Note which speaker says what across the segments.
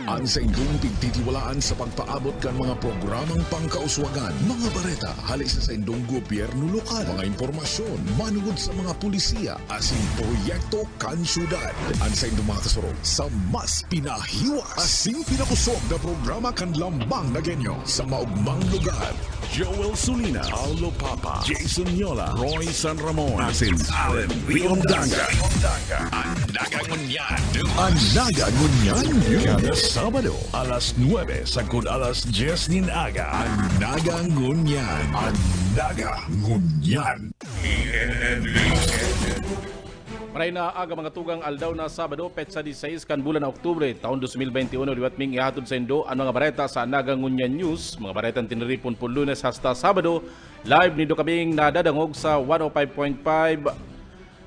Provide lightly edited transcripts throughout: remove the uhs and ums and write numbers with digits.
Speaker 1: Ang sa inyong pagtitiwalaan sa pagpaabot kan mga programang pangkauswagan, mga bareta, halis sa inyong gobyerno lokal, mga impormasyon, manugod sa mga pulisiya, asin proyekto kan syudad. Ang sa inyong mga kasurog sa mas pinahiwas, asin pinakusog na programa kan lambang na genyo sa maugmang lugar. Joel Sulina, Paulo Papa, Jason Yola, Roy San Ramon, asin Allen Riondanga. Ang nagangunyan, kada Sabado, alas 9 sagkod alas 10 nin aga. Ang nagangunyan.
Speaker 2: Maray na aga mga tugang aldaw na Sabado, petsa 16 kan bulan na Oktubre, taon 2021, liwat ming ihatod sa Indo ang mga bareta sa Nagangunyan News. Mga baretang tiniripon po Lunes hasta Sabado, live nido kaming nadadangog sa 105.5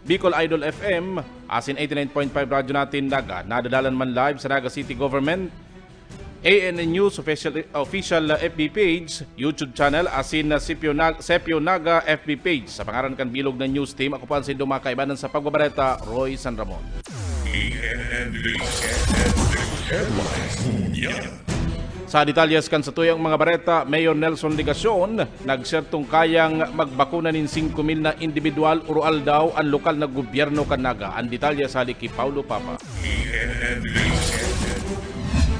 Speaker 2: Bicol Idol FM, asin 89.5 radyo natin Naga. Nadadalan man live sa Naga City Government, ANN News official FB page, YouTube channel, asin na Sepio Naga FB page. Sa pangaran kan bilog na news team, ako pa ang sindong mga kaibanan sa pagbabareta, Roy San Ramon. Sa detalyas kan sa tuyang mga bareta, Mayor Nelson Ligacion nagsertong kayang magbakuna nin 5,000 na individual urual daw ang lokal na gobyerno kan Naga. Ang detalya sa haliki Paulo Papa.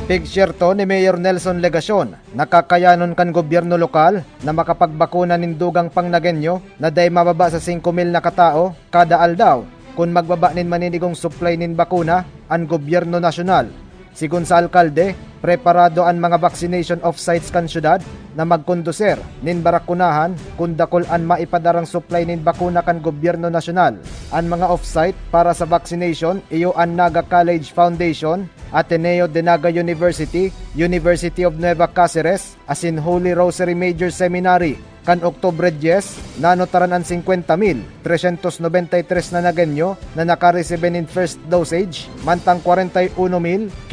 Speaker 3: Pigsyerto ni Mayor Nelson Ligacion, nakakayanon kan gobyerno lokal na makapagbakuna nin dugang pangnagenyo na day mababa sa 5,000 na katao kada aldaw kung magbaba nin maninigong supply nin bakuna ang gobyerno nasyonal. Sigun sa alkalde, preparado ang mga vaccination off-sites kan syudad na magkonduser nin barakunahan kung dakol an maipadarang supply nin bakuna kan gobyerno nasyonal. Ang mga off-site para sa vaccination iyo ang Naga College Foundation, Ateneo de Naga University, University of Nueva Cáceres, asin Holy Rosary Major Seminary. Kan Oktubre 10, nanotaran ang 50,393 na nagenyo na nakareceive in first dosage, mantang 41,517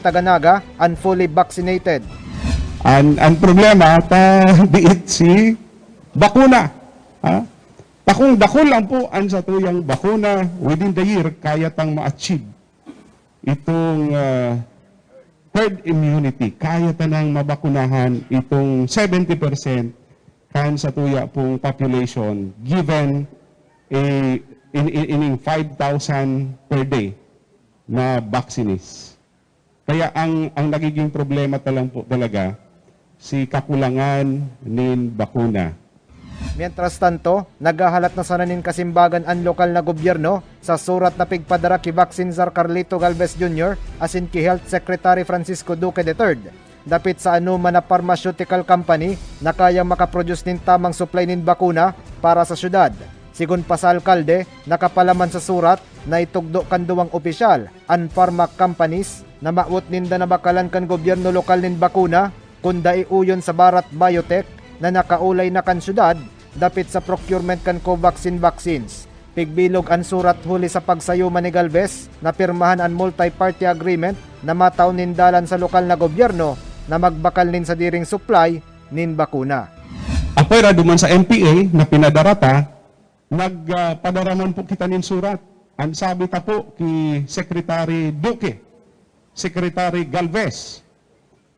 Speaker 3: taga-Naga ang fully vaccinated.
Speaker 4: Ang problema, diit si bakuna. Ha? Dakol lang po ang sa tuyang bakuna within the year, kaya tang ma-achieve itong herd immunity, kaya tanang mabakunahan itong 70% kan sa tuya pong population given in 5,000 per day na vaccines. Kaya ang nagiging problema talaga si kakulangan nin bakuna.
Speaker 3: Mientras tanto, naghahalat na sana nin kasimbagan ang lokal na gobyerno sa surat na pigpadara ki Vaccine Czar Carlito Galvez Jr. asin ki Health Secretary Francisco Duque III. Dapit sa anuman na pharmaceutical company na kayang makaproduce nin tamang supply nin bakuna para sa syudad. Sigun pa sa alkalde, nakapalaman sa surat na itugdo kan duwang opisyal ang pharma companies na maut ninda na bakalan kan gobyerno lokal nin bakuna kunda iuyon sa Bharat Biotech na nakaulay na kan syudad dapit sa procurement kan Covaxin vaccines. Pigbilog ang surat huli sa pagsayuma ni Galvez na pirmahan ang multi-party agreement na mataon nindalan sa lokal na gobyerno na magbakal nin sa diring supply nin bakuna.
Speaker 4: Apera duman sa MPA na pinadarata, nagpadaraman po kita nin surat. Ang sabi ta po ki Secretary Duque, Secretary Galvez,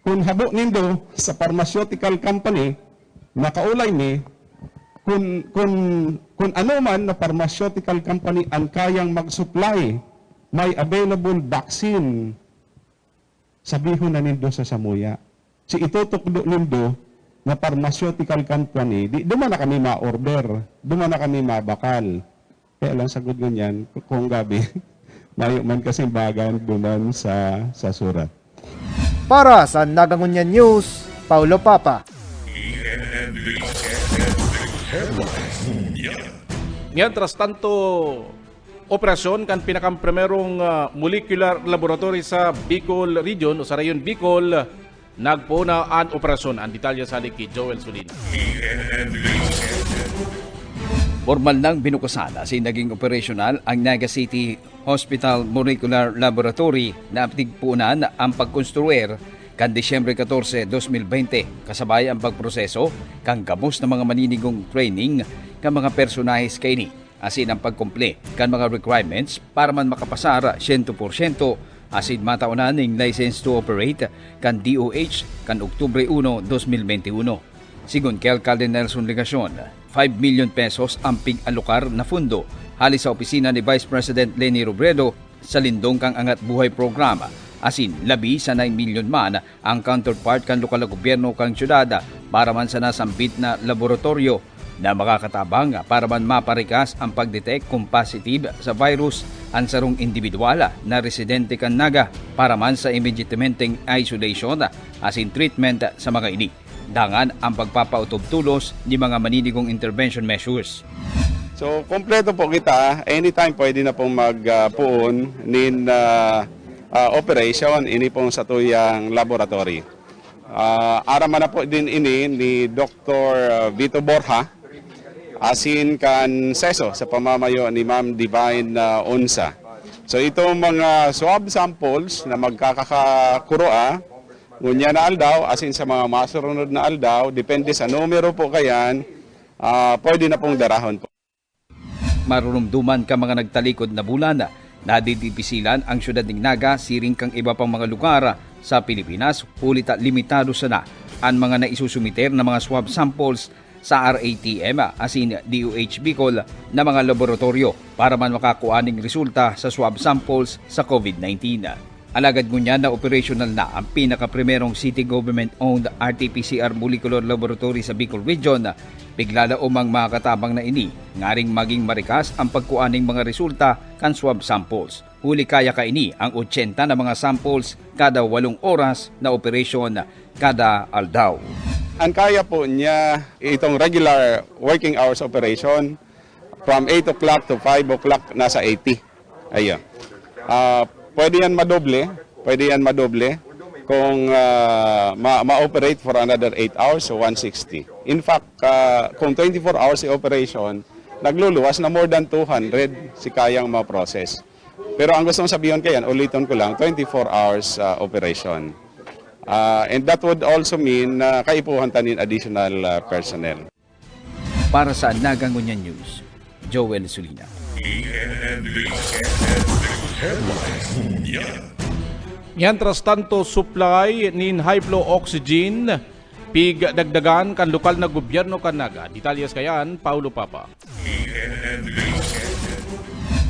Speaker 4: kung habo nindo sa pharmaceutical company, nakaulay ni kung ano man na pharmaceutical company ang kayang mag-supply may available vaccine, sabihon na nindo sa samuya. Si itutukdo nindo na pharmaceutical company, duman na kami ma-order, duman na kami mabakal. Kaya lang sagot ganyan, kung gabi, mayo man kasimbagan duman sa surat.
Speaker 3: Para sa Nagangunyan News, Paulo Papa.
Speaker 2: Mientras tanto, operasyon kan pinakang primerong molecular laboratory sa Bicol Region o sa Rayon Bicol, nagpuna ang operasyon. Ang detalya sa haliki Joel Sulina.
Speaker 5: Formal nang binukusan as naging operasyonal ang Naga City Hospital Molecular Laboratory na tigpunan ang pagkonstruer kan Disyembre 14, 2020 kasabay ang pagproseso kang gabos na mga maninigong training kan mga personahes kay ni asin ang pagkumple kan mga requirements para man makapasar 100% asin mataunan ning license to operate kan DOH kan Oktubre 1, 2021. Sigun kay Alcalde Nelson Legacion, 5 million pesos ang pig-alokar na fundo hali sa opisina ni Vice President Leni Robredo sa Lindong kang Angat Buhay programa. Asin, labi sa 9 million man ang counterpart kan lokal na gobyerno kang syudad para man sa nasambit na laboratorio na makakatabang para man maparikas ang pagdetect kung positive sa virus ang sarong individual na residente kan Naga para man sa immediately isolation asin treatment sa mga ini. Dangan ang pagpapautob-tulos ni mga maninigong intervention measures.
Speaker 6: So, kompleto po kita. Anytime pwede na pong magpuon nin operation ini pong sa tuyang laboratory. Araman na po din ini ni Dr. Vito Borja asin kan seso sa pamamayo ni Ma'am Divine Unsa. So itong mga swab samples na magkakakuroa ngunya na aldaw asin sa mga masurunod na aldaw depende sa numero po kayan pwede na pong darahon po.
Speaker 5: Marurumduman ka mga nagtalikod na bulan na didipisilan ang syudad ng Naga siring kang iba pang mga lugar sa Pilipinas ulit limitado sana ang mga naisusumiter na mga swab samples sa RATM asin DOH Bicol na mga laboratorio para man makakuaning resulta sa swab samples sa COVID-19. Alagad ngunya na operational na ang pinaka-primerong city government-owned RT-PCR molecular laboratory sa Bicol Region. Bigla na umang makakatabang na ini, ngaring maging marikas ang pagkuaning mga resulta kan swab samples. Huli kaya ka ini ang 80 na mga samples kada 8 oras na operasyon kada aldaw.
Speaker 6: Ang kaya po niya itong regular working hours operation from 8 o'clock to 5 o'clock nasa 80. Ayun. Pwede yan madoble kung ma-operate for another 8 hours, so 160. In fact, kung 24 hours si operation, nagluluwas na more than 200 si kayang ma-process. Pero ang gusto kong sabihin kayan, ulitin ko lang, 24 hours operation. And that would also mean na kaipuhan tanin additional personnel.
Speaker 5: Para sa Nagangunyan News, Joel Sulina.
Speaker 2: Mientras tanto, supply nin high-flow oxygen pig dagdagan kan lokal na gobyerno kan Naga. Detalyes kayan, Paulo Papa.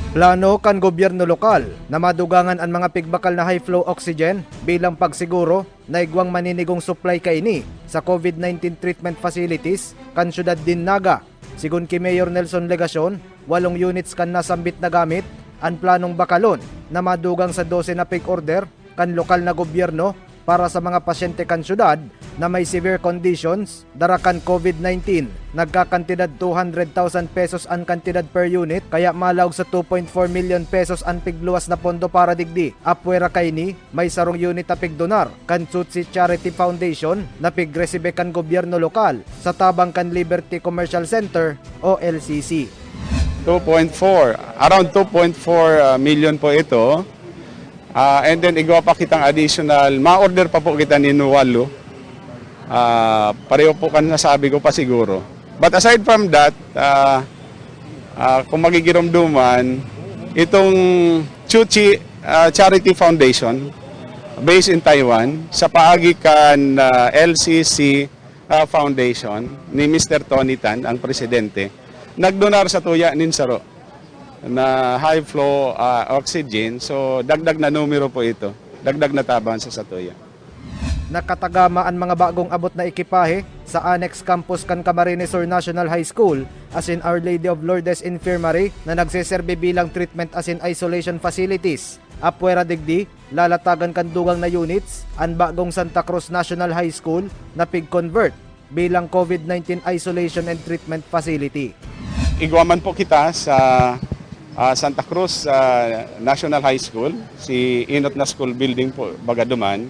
Speaker 3: Plano kan gobyerno lokal na madugangan ang mga pigbakal na high-flow oxygen bilang pagsiguro na igwang maninigong supply kaini sa COVID-19 treatment facilities kan syudad din Naga. Sigun ki Mayor Nelson Legacion, 8 units kan nasambit na gamit ang planong bakalon na madugang sa 12 na pig order kan lokal na gobyerno para sa mga pasyente kan syudad na may severe conditions darakan COVID-19. Nagkakantidad 200,000 pesos ang kantidad per unit kaya malawg sa 2.4 million pesos ang pigluwas na pondo para digdi. Apwera kayni may sarong unit na pigdonar kan Tsutsi Charity Foundation na pigresibe kan gobyerno lokal sa tabang kan Liberty Commercial Center o LCC.
Speaker 6: 2.4, around 2.4 million po ito. And then igawa pa kitang additional, ma-order pa po kita ni Nuwalo. Pareho po kan nasabi ko pa siguro. But aside from that, kung magigiromduman, itong Chuchi Charity Foundation, based in Taiwan, sa paagi kan LCC Foundation ni Mr. Tony Tan, ang presidente, nagdonar sa tuya ninsaro na high flow oxygen. So dagdag na numero po ito. Dagdag na taban sa Satuya.
Speaker 3: Nakatagama ang mga bagong abot na ekipahe sa Annex Campus kan Camarines Sur National High School as in Our Lady of Lourdes Infirmary na nagseserbe bilang treatment as in isolation facilities. Apwera digdi, lalatagan kan dugang na units ang bagong Santa Cruz National High School na pig-convert bilang COVID-19 isolation and treatment facility.
Speaker 6: Igwaman po kita sa Santa Cruz National High School, si Inot na School Building po, Bagaduman.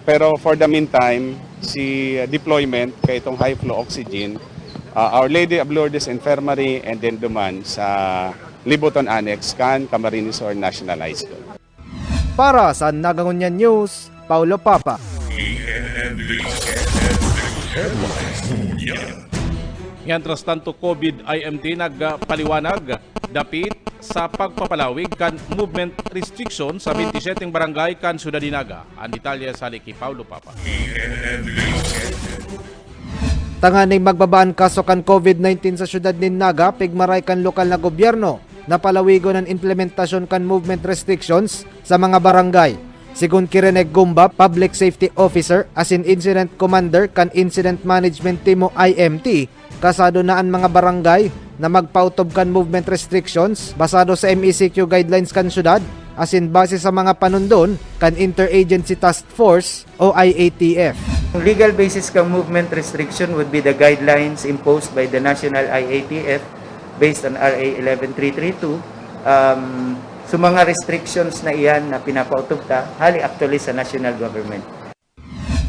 Speaker 6: Pero for the meantime, si deployment kay itong high flow oxygen, Our Lady of Lourdes Infirmary and then duman sa Libuton Annex kan Camarines Sur National High School.
Speaker 3: Para sa Nagangunyan News, Paulo Papa.
Speaker 2: Mientras tanto, COVID-IMT nagpaliwanag dapit sa pagpapalawig kan movement restriction sa 27 barangay kan Ciudad Dinaga. Ang detalye sa Liki Paulo Papa.
Speaker 3: Tanganing magbabaan kaso kan COVID-19 sa syudad ni Naga, pigmaray kan lokal na gobyerno na palawigo ng implementasyon kan movement restrictions sa mga barangay. Sigun Kireneg Gumba, Public Safety Officer as in Incident Commander kan Incident Management Team o IMT, kasado na ang mga barangay na magpautob kan movement restrictions basado sa MECQ guidelines kan syudad as in base sa mga panundon kan Interagency Task Force o IATF.
Speaker 7: Legal basis kang movement restriction would be the guidelines imposed by the National IATF based on RA 11332. So mga restrictions na iyan na pinapautob ta, hali actually sa national government.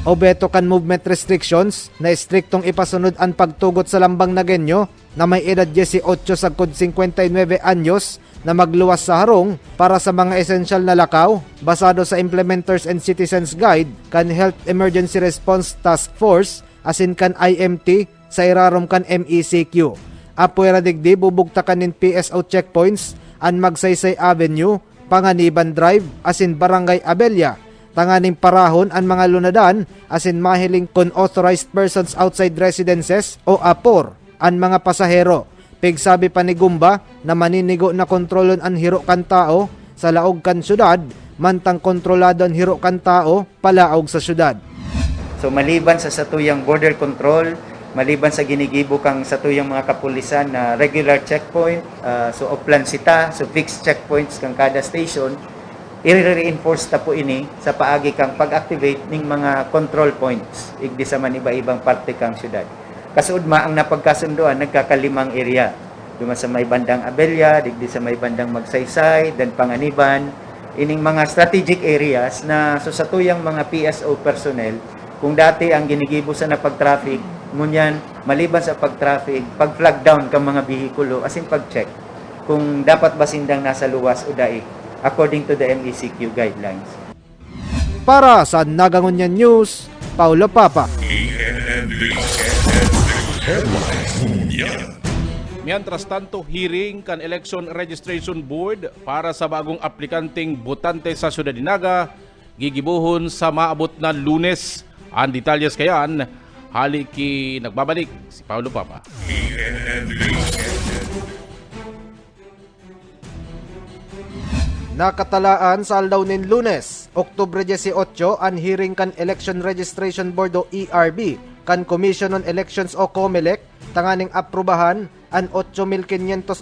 Speaker 3: Obeto kan movement restrictions na striktong ipasunod ang pagtugot sa lambang na genyo na may edad 18 sagkod 59 anyos na magluwas sa harong para sa mga esensyal na lakaw basado sa Implementers and Citizens Guide kan Health Emergency Response Task Force asin kan IMT sa irarom kan MECQ. Apuera digdi bubugta kanin PSO checkpoints an Magsaysay Avenue, Panganiban Drive asin Barangay Abella. Tanganing parahon ang mga lunadan asin mahiling unauthorized persons outside residences o APOR ang mga pasahero. Pigsabi pa ni Gumba na maninigo na kontrolon ang hiro kan tao sa laog kan syudad, mantang kontrolado ang hiro kan tao palaog sa syudad.
Speaker 7: So maliban sa satuyang border control, maliban sa ginigibo kang satuyang mga kapulisan na regular checkpoint, so oplan sita, so fixed checkpoints kang kada station, i-reinforce ta po ini sa paagi kang pag-activate ning mga control points igdi sa man iba-ibang parte kang syudad. Kasudma ang napagkasunduan nagkakalimang area. Duma sa may bandang Abella, digdi sa may bandang Magsaysay, then Panganiban, ining mga strategic areas na so sa tuyang mga PSO personnel, kung dati ang ginigibo sa napag-traffic, ngunyan maliban sa pag-traffic, pag-flag down kang mga bihikulo, asin pag-check kung dapat ba sindang nasa luwas o daig according to the MECQ guidelines.
Speaker 3: Para sa Nagangunyan News, Paulo Papa.
Speaker 2: Mientras tanto, hearing kan Election Registration Board para sa bagong aplikanteng botante sa Ciudad Dinaga gigibuhon sa maabot na Lunes. Ang detalyes kayan, haliki nagbabalik si Paulo Papa.
Speaker 3: Nakatalaan sa aldaw nin Lunes, Oktubre 18, ang hearing kan Election Registration Board o ERB kan Commission on Elections o COMELEC, tanganing aprubahan ang 8,587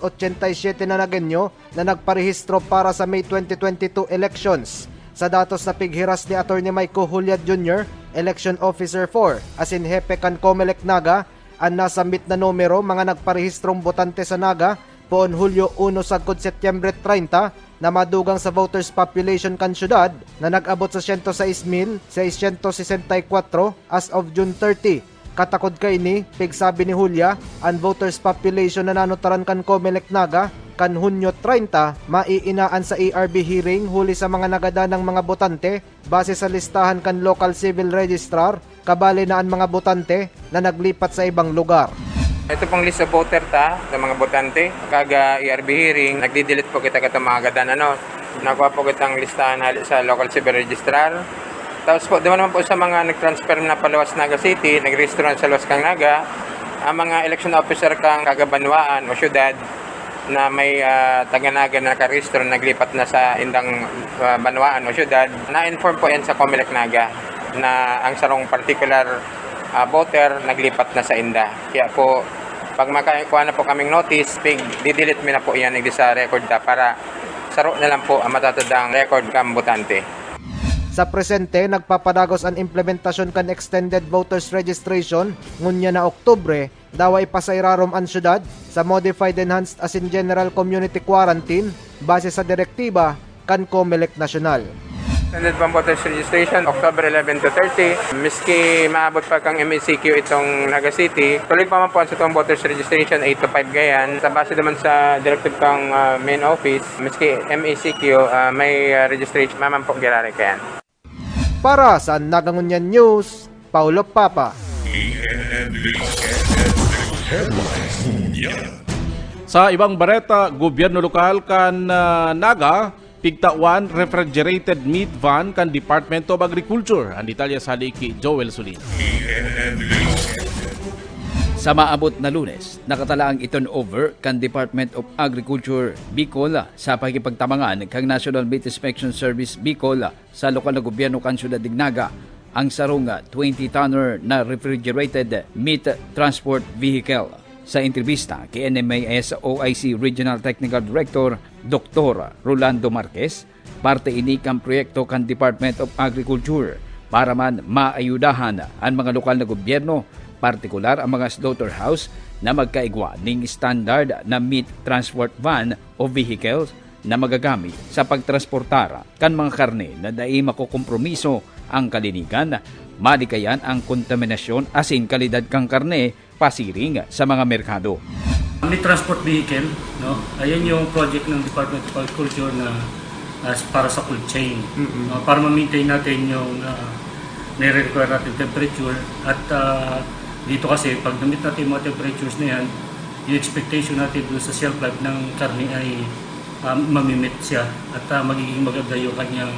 Speaker 3: na nagenyo na nagparehistro para sa May 2022 elections. Sa datos na pighiras ni Atty. Maico Juliad Jr., Election Officer 4, asin hepe kan COMELEC Naga, ang nasambit na numero mga nagparehistrong botante sa Naga poon Hulyo 1 sagkod Setyembre 30 na madugang sa voters population kan syudad na nag-abot sa 106,664 as of June 30. Katakod kay ni, pigsabi ni Julia, ang voters population na nanutaran kan COMELEC Naga kan Hunyo 30 maiinaan sa ERB hearing huli sa mga nagadanang mga botante base sa listahan kan local civil registrar kabali na ang mga botante na naglipat sa ibang lugar.
Speaker 8: Ito pong list of voter ta sa mga botante. Kaga ERB hearing, nagdi-delete po kita mga gadan nakuha po kitang listahan sa local civil registrar. Tapos po, naman po sa mga nag-transfer na paluwas Naga City, nag-register sa Luwas kang Naga, ang mga election officer kang kagabanwaan o syudad na may taga-Naga na naka-register, naglipat na sa indang banwaan o syudad, na-inform po yan sa COMELEC Naga na ang sarong particular voter naglipat na sa inda. Kaya po, pag makakuha na po kaming notice, di-delete mo na po yan sa record para saro na lang po ang matatadang record kang botante.
Speaker 3: Sa presente, nagpapadagos ang implementasyon kan extended voters registration ngunya na Oktubre, daway pasairarom ang syudad sa modified enhanced as in general community quarantine base sa direktiba kan COMELEC National.
Speaker 8: Extended voters registration, October 11 to 30. Miski maabot pa kang MECQ itong Naga City, tuloy pa man po sa itong voters registration 8 to 5 gayan. Sa base naman sa directive kang main office, miski MECQ may registration naman po girari kayan.
Speaker 3: Para sa Nagangunyan News, Paulo Papa.
Speaker 2: Sa ibang bareta, gobyerno lokal kan Naga, pigtawan refrigerated meat van kan Department of Agriculture. Ang detalye sa haliki Joel Sulin.
Speaker 5: Sa maabot na Lunes, nakatala ang i-turnover kan Department of Agriculture Bicol sa pakipagtamangan kang National Meat Inspection Service Bicol sa lokal na gobyerno kan Syudad Dignaga ang sarong 20-tonner na refrigerated meat transport vehicle. Sa entrevista kay NMAS OIC Regional Technical Director Dr. Rolando Marquez, parte ini kang proyekto kan Department of Agriculture para man maayudahan ang mga lokal na gobyerno, partikular ang mga slaughterhouse na magkaigwa ning standard na meat transport van o vehicles na magagamit sa pagtransportara kan mga karne na dai makukompromiso ang kalinigan, malikayan ang kontaminasyon asin kalidad kang karne pasiring sa mga merkado.
Speaker 9: Meat transport vehicle, no? Ayan yung project ng Department of Agriculture na para sa cold chain. Para ma-maintain natin yung nire-require natin temperature at dito kasi pag na-meet natin yung mga temperatures na yan, yung expectation natin doon sa shelf life ng karne ay mamimit siya at magiging maganda yung kanyang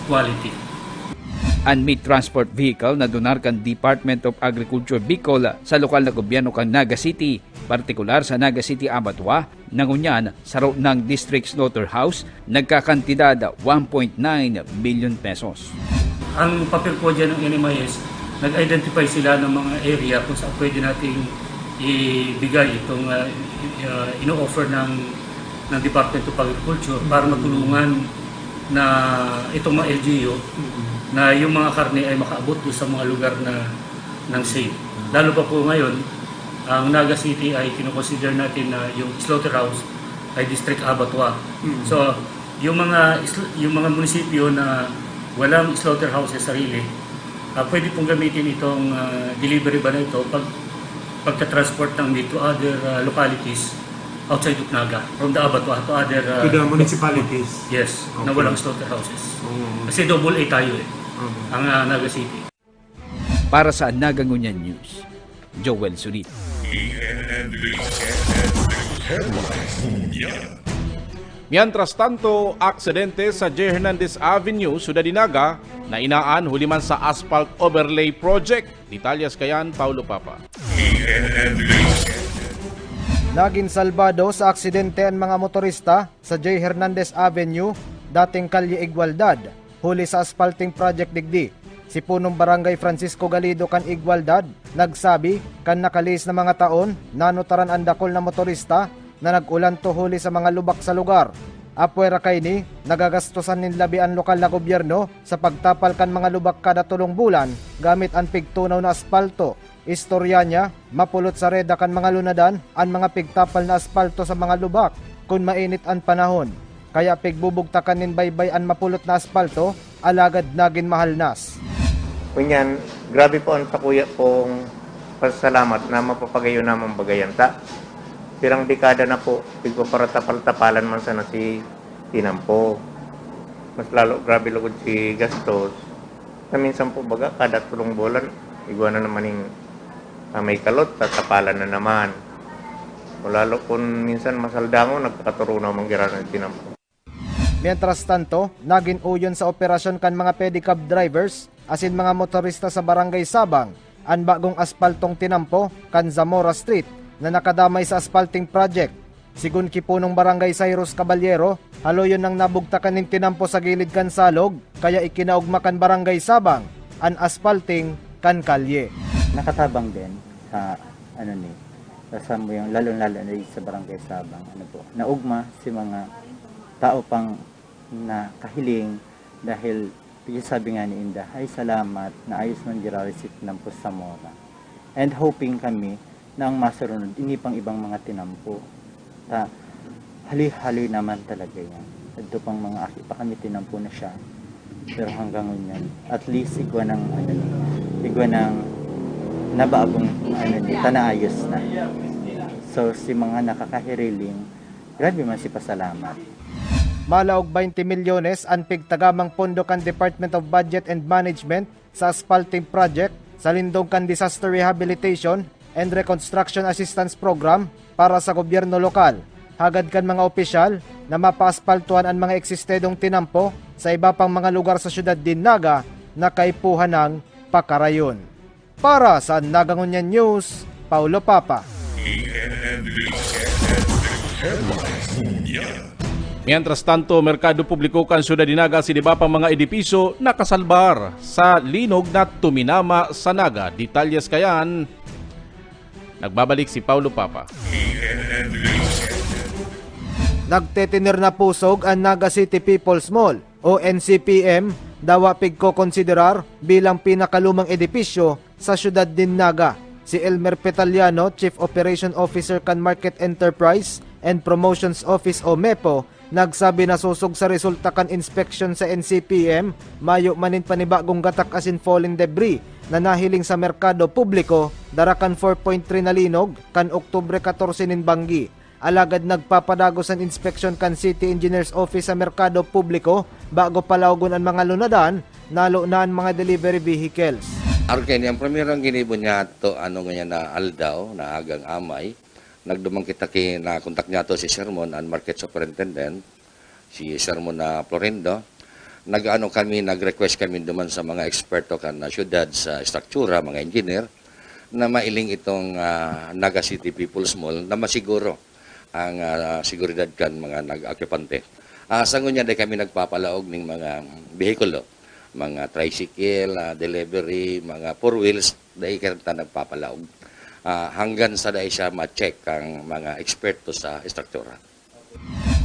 Speaker 9: quality.
Speaker 5: Ang meat transport vehicle na donar kan Department of Agriculture Bicol sa lokal na gobyerno kan Naga City, partikular sa Naga City Abattoir, nangunyan sa road ng District Slaughterhouse, nagkakantidad 1.9 billion pesos.
Speaker 9: Ang papel po dyan ng NMIS, nag-identify sila ng mga area kung saan pwede nating ibigay itong ino-offer ng Department of Agriculture para matulungan na itong mga LGU na yung mga karne ay makaabot sa mga lugar na ng safe. Lalo pa po ngayon, ang Naga City ay kinoconsider natin na yung slaughterhouse ay district abattoir. So, yung mga munisipyo na walang slaughterhouse sa sarili, pwede pong gamitin itong delivery ba na ito pagka-transport ng meat to other localities outside of Naga, from the abattoir to other
Speaker 10: to the municipalities.
Speaker 9: Yes,
Speaker 10: okay.
Speaker 9: Na walang slaughterhouses. Kasi double A tayo ang Naga City.
Speaker 5: Para sa Nagangunyan News, Joel Sulit.
Speaker 2: Mientras tanto, aksidente sa J. Hernandez Avenue, Ciudad Dinaga, na inaan huli man sa asphalt overlay project. Detalyas kayan, Paulo Papa.
Speaker 3: Naging salbado sa aksidente ang mga motorista sa J. Hernandez Avenue, dating Kalye Igualdad, huli sa asphalting project digdi. Si punong barangay Francisco Galido kan Igualdad nagsabi kan nakalis na mga taon nanutaran ang dakol na motorista na nag-ulan to huli sa mga lubak sa lugar. Apwera kay ni nagagastusan nin labi ang lokal na gobyerno sa pagtapal kan mga lubak kada tulong bulan gamit ang pigtunaw na aspalto. Istorya niya, mapulot sa reda kan mga lunadan ang mga pigtapal na aspalto sa mga lubak kung mainit ang panahon. Kaya pigbubugtakan nin baybay ang mapulot na aspalto, alagad nagin mahalnas.
Speaker 7: Kunyan, grabe po ang takuya pong pasalamat na mapapagayo namang bagayanta. Pirang dekada na po, pigpaparatapal-tapalan man sana si Tinampo. Mas lalo grabe lugod si Gastos. Na minsan po baga, kada tulong bulan, igwa na naman yung may kalot, tatapalan na naman. O lalo kung minsan masaldango, nagkakaturunaw manggira ng Tinampo.
Speaker 3: Mientras tanto, naging uyon sa operasyon kan mga pedicab drivers asin mga motorista sa Barangay Sabang ang bagong aspaltong Tinampo kan Zamora Street na nakadamay sa asphalting project. Sigun kipunong Barangay Cyrus Caballero, haloyon nang nabugtakan ng Tinampo sa gilid kan salog, kaya ikinaugma kan Barangay Sabang ang asphalting kan kalye.
Speaker 11: Nakatabang din sa kasama yung lalo-lalo na sa Barangay Sabang. Naugma si mga tao pang na kahiling dahil sabi nga ni Inda, ay salamat na ayos man gira receipt ng Zamora. And hoping kami na ang masunod, hindi pang ibang mga Tinampo. Hali-hali naman talaga yan. Ito pang mga aki pa kami Tinampo na siya. Pero hanggang ngayon, at least igwa ng nabaagong tanaayos na. So si mga nakakahiriling, grabe man si pasalamat.
Speaker 3: Malaog 20 milyones ang pigtagamang pondo kan Department of Budget and Management sa asphalting project sa lindong kan disaster rehabilitation and Reconstruction Assistance Program para sa gobyerno lokal. Hagad kan mga opisyal na mapaspaltuhan ang mga eksistedong tinampo sa iba pang mga lugar sa syudad din Naga na kaipuhan ng pakarayon. Para sa Nagangunyan News, Paulo Papa.
Speaker 2: Mientras tanto, merkado publiko kan syudad din Naga si iba pang mga edipisyo nakasalbar sa linog na tuminama sa Naga. Detalyes kayan, nagbabalik si Paulo Papa.
Speaker 3: Nagtetinir na pusog ang Naga City People's Mall o NCPM dawa pigko-konsiderar bilang pinakalumang edipisyo sa syudad din Naga. Si Elmer Petaliano, Chief Operation Officer kan Market Enterprise and Promotions Office o MEPO, nagsabi na susog sa resulta kan inspection sa NCPM, mayo manin panibagong gatak asin falling debris na nahiling sa merkado publiko, darakan 4.3 na linog kan Oktubre 14 nin Banggi. Alagad nagpapadagos ang inspection kan City Engineers Office sa merkado publiko bago palawgon ang mga lunadan, nalo na ang mga delivery vehicles.
Speaker 10: Arken, ang primerong ginibo niya to ano ganyan na aldaw na agang amay. Nagdumang kita na kontak niya to si Sermon ang market superintendent, si Sermon na Florindo. Nag-request kami duman sa mga eksperto kan na syudad sa struktura, mga engineer, na mailing itong Naga City People's Mall na masiguro ang seguridad kan mga nag-occupante. Sa ngunya day kami nagpapalaog ng mga behikulo, mga tricycle, delivery, mga four wheels, day kita nagpapalaog. Hanggang sa day siya ma-check ang mga eksperto sa struktura.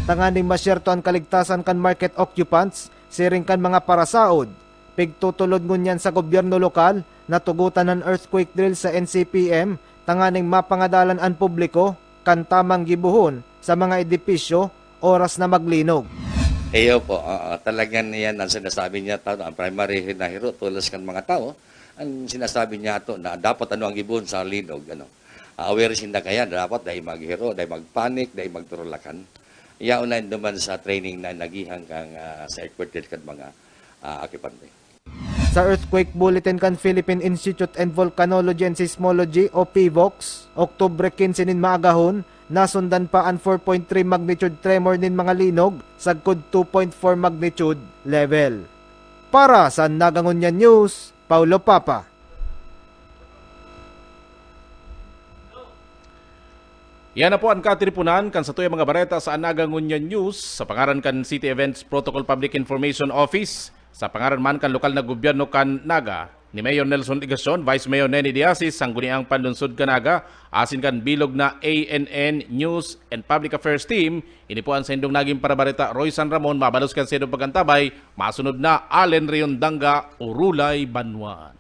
Speaker 3: Tanganing masyerto ang kaligtasan kan market occupants, siring kan mga parasaod. Pigtutulod ngunyan sa gobyerno lokal, natugutan ng earthquake drill sa NCPM, tanganing mapangadalan ang publiko, kan tamang gibuhon sa mga edipisyo, oras na maglinog.
Speaker 10: Iyo po, talagang yan ang sinasabi niya, ang primary na hero, tulos kan mga tao, ang sinasabi niya ito na dapat ano ang gibuhon sa linog. Aware sinda kaya, dapat dahil maghiro, dahil magpanik, dahil magturulakan. Iyaw na naman sa training na nagihang kang sa equated kan mga occupante.
Speaker 3: Sa Earthquake Bulletin kan Philippine Institute and Volcanology and Seismology o PVOX, Oktubre 15 nin maagahon, nasundan pa ang 4.3 magnitude tremor nin mga linog, sagkod 2.4 magnitude level. Para sa Nagangunyan News, Paulo Papa.
Speaker 2: Yan na po ang katripunan kan sa tuyang mga bareta sa Nagangunyan News sa pangaran kan City Events Protocol Public Information Office, sa pangaran man kan lokal na gobyerno kan Naga, ni Mayor Nelson Igacion, Vice Mayor Nenny Diasis, ang guniang panlunsod kan Naga, asin kan bilog na ANN News and Public Affairs Team, inipuan sa indong naging parabareta Roy San Ramon, mabalos kan sa indong pagkantabay, masunod na Allen Riondanga, Urulay, Banwan.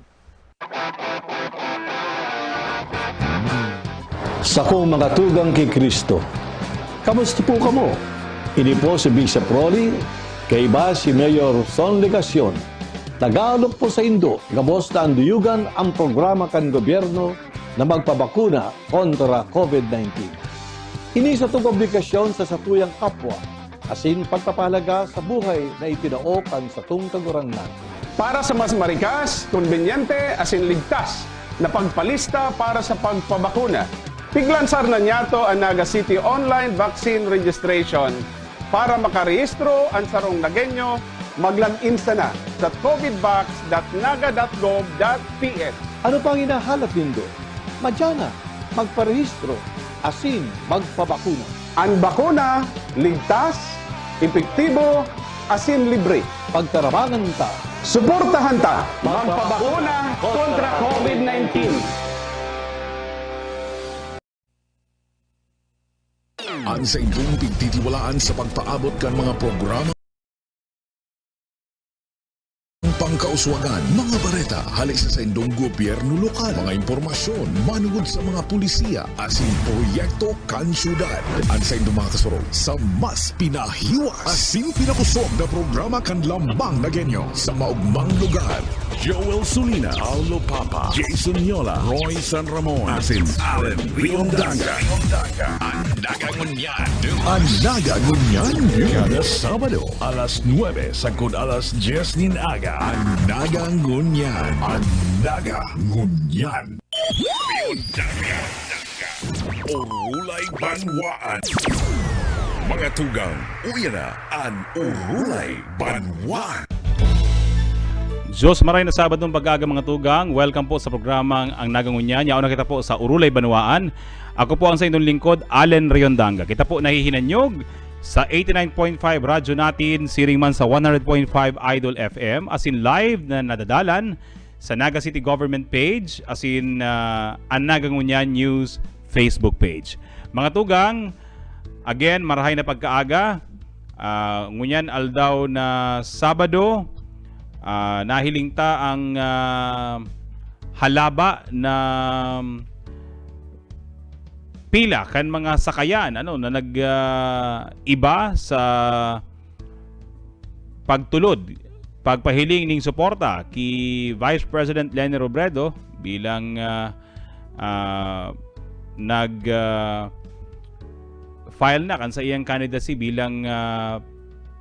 Speaker 12: Sako mga tugang kay Kristo. Kamusta po kamo? Ini po si Bishop Rolly, kay iba si Mayor Son Legacion. Tagalog po sa Indo, gabos na anduyugan ang programa kan gobyerno na magpabakuna kontra COVID-19. Ini sa itong obligasyon sa satuyang kapwa, asin pagpapahalaga sa buhay na itinaokan sa itong kagurangnan.
Speaker 6: Para sa mas marikas, konbenyente, asin ligtas na pagpalista para sa pagpabakuna, piglansar na niyato ang Naga City Online Vaccine Registration para makarehistro ang sarong Nagenyo, maglam-insta na sa covidvax.naga.gov.ph.
Speaker 12: Ano pang hinahanap nindo? Madyana, magparehistro, asin magpabakuna.
Speaker 6: Ang bakuna, ligtas, epektibo, asin libre.
Speaker 12: Pagtarabangan ta,
Speaker 6: suportahan ta, magpabakuna kontra COVID-19.
Speaker 1: Ang sa inyong pagtitiwalaan sa pagpaabot kan mga programa pangkauswagan, mga bareta, halik sa indong gobyerno lokal, mga impormasyon, manugod sa mga pulisya, asin proyekto kan syudad. Ang sa indong mga kasurog, sa mas pinahiwas, asin pinakusog na programa kan Lambang Nagenyo, sa maugmang lugar. Joel Sulina, Paulo Papa, Jason Yola, Roy San Ramon, asin Allen Riondanga. Ang Nagangunyan. Ang Nagangunyan. Kada Sabado, alas 9, sagkod alas 10 nin aga. Ang Nagangunyan. Ang Nagangunyan. Urulay Banwaan. Mga tugang, uya na ang Urulay Banwaan.
Speaker 2: Diyos maray na Sabadong pag-aga mga tugang. Welcome po sa programang Ang Nagangunyan. Yaon na kita po sa Urulay Banwaan. Ako po ang sa inyong lingkod, Allen Riondanga. Kita po nahihinanyog sa 89.5 radyo natin, siring man sa 100.5 Idol FM, as in live na nadadalan sa Naga City Government page, as in Ang Nagangunyan News Facebook page. Mga tugang, again, marahay na pagkaaga. Ngunyan aldaw na Sabado, nahiling ta ang halaba na pila kan mga sakayan na nag-iba sa pagtulod, pagpahiling ning suporta ki Vice President Leni Robredo bilang file na kan sa iyang candidacy bilang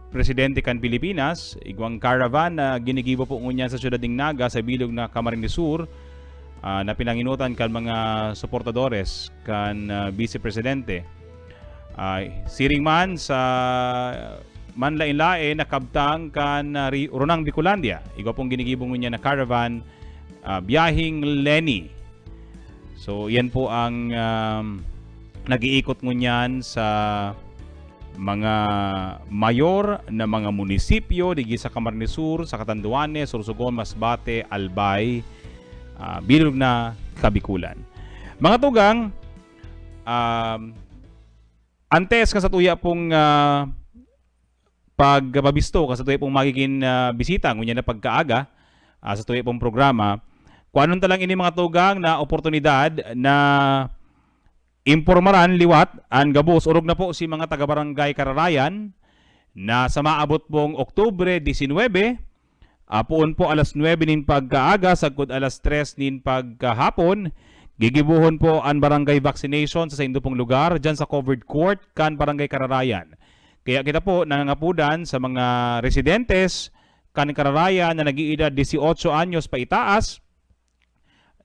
Speaker 2: presidente kan Pilipinas. Igwang caravan na ginigibo po ngunyan sa siyudad ng Naga sa bilog na Camarines Sur, na pinanginutan kan mga suportadores kan Vice Presidente. Siring man sa manlain-lain na kabtang kan Runang Bicolandia. Igwa pong ginigibo ngunyan na caravan, biyahing Leni. So yan po ang nag-iikot ngunyan sa mga mayor na mga munisipyo digi sa Camarines Sur, sa Catanduanes, Sorsogon, Masbate, Albay, bilog na Kabikulan. Mga tugang, antes ka sa tuya pong pagpabisto, ka sa tuya pong magiging bisita, ngunyan na pagkaaga sa tuya pong programa, kung anong talang ini mga tugang na oportunidad na impormaran liwat ang gabos urog na po si mga taga-barangay Kararayan na sa maabot pong Oktubre 19, puon po alas 9 nin pagkaaga sagkod alas 3 nin pagkahapon, gigibuhon po ang barangay vaccination sa indo pong lugar dyan sa covered court kan barangay Kararayan. Kaya kita po nangangapudan sa mga residentes kan Kararayan na nag-iedad 18 anyos pa itaas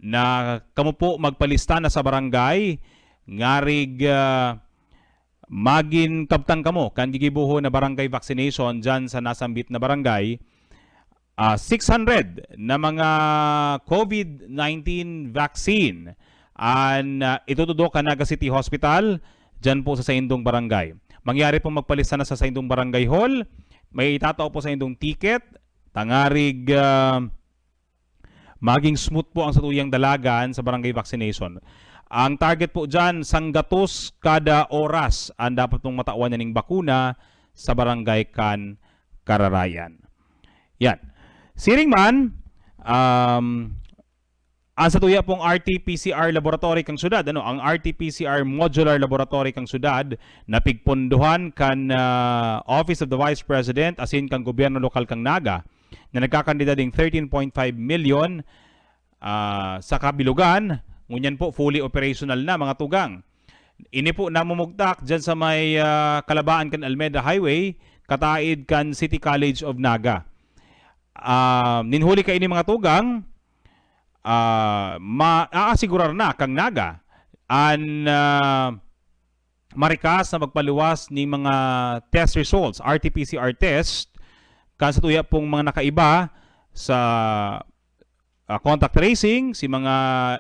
Speaker 2: na kamo po magpalista na sa barangay ngarig magin kabtang kamo kan gigibuho na barangay vaccination dyan sa nasambit na barangay. 600 na mga COVID-19 vaccine and itutudo ka Naga City Hospital dyan po sa Saindong Barangay. Mangyari po magpalista na sa Saindong Barangay Hall. May itatao po sa Saindong ticket. Tangarig maging smooth po ang satuyang dalagan sa barangay vaccination. Ang target po dyan, 100 kada oras ang dapat mong matawan ng bakuna sa barangay kan Kararayan. Yan. Siring man, ang satuya pong RT-PCR laboratory kang syudad, ang RT-PCR modular laboratory kang syudad, napigponduhan kan Office of the Vice President asin kang gobyerno lokal kang Naga, na nagkakandida ding 13.5 million sa kabilugan. Ngunyan po fully operational na mga tugang. Ini po namumugtak dyan sa may Kalabaan kan Almeda Highway, kataid kan City College of Naga. Ninhuli ka ini mga tugang, maaasigurar na kang Naga an marikas na magpaluwas ni mga test results, RT-PCR test, kan sa tuya pong mga nakaiba sa contact tracing, si mga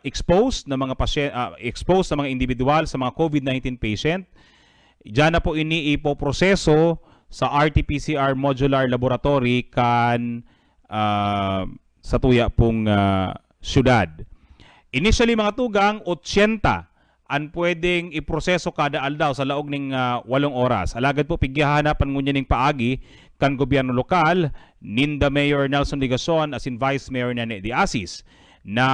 Speaker 2: exposed na mga exposed na mga individual sa mga COVID-19 patient. Diyan na po ini ipoproseso sa RT-PCR modular laboratory kan sa tuya pong syudad. Initially mga tugang, 80 ang pwedeng iproseso kada aldaw sa laog ng 8 oras. Alagad po pigyahanapan ngunya ning paagi kan gobyerno lokal, ninda Mayor Nelson Ligason asin Vice Mayor Nene de Asis, na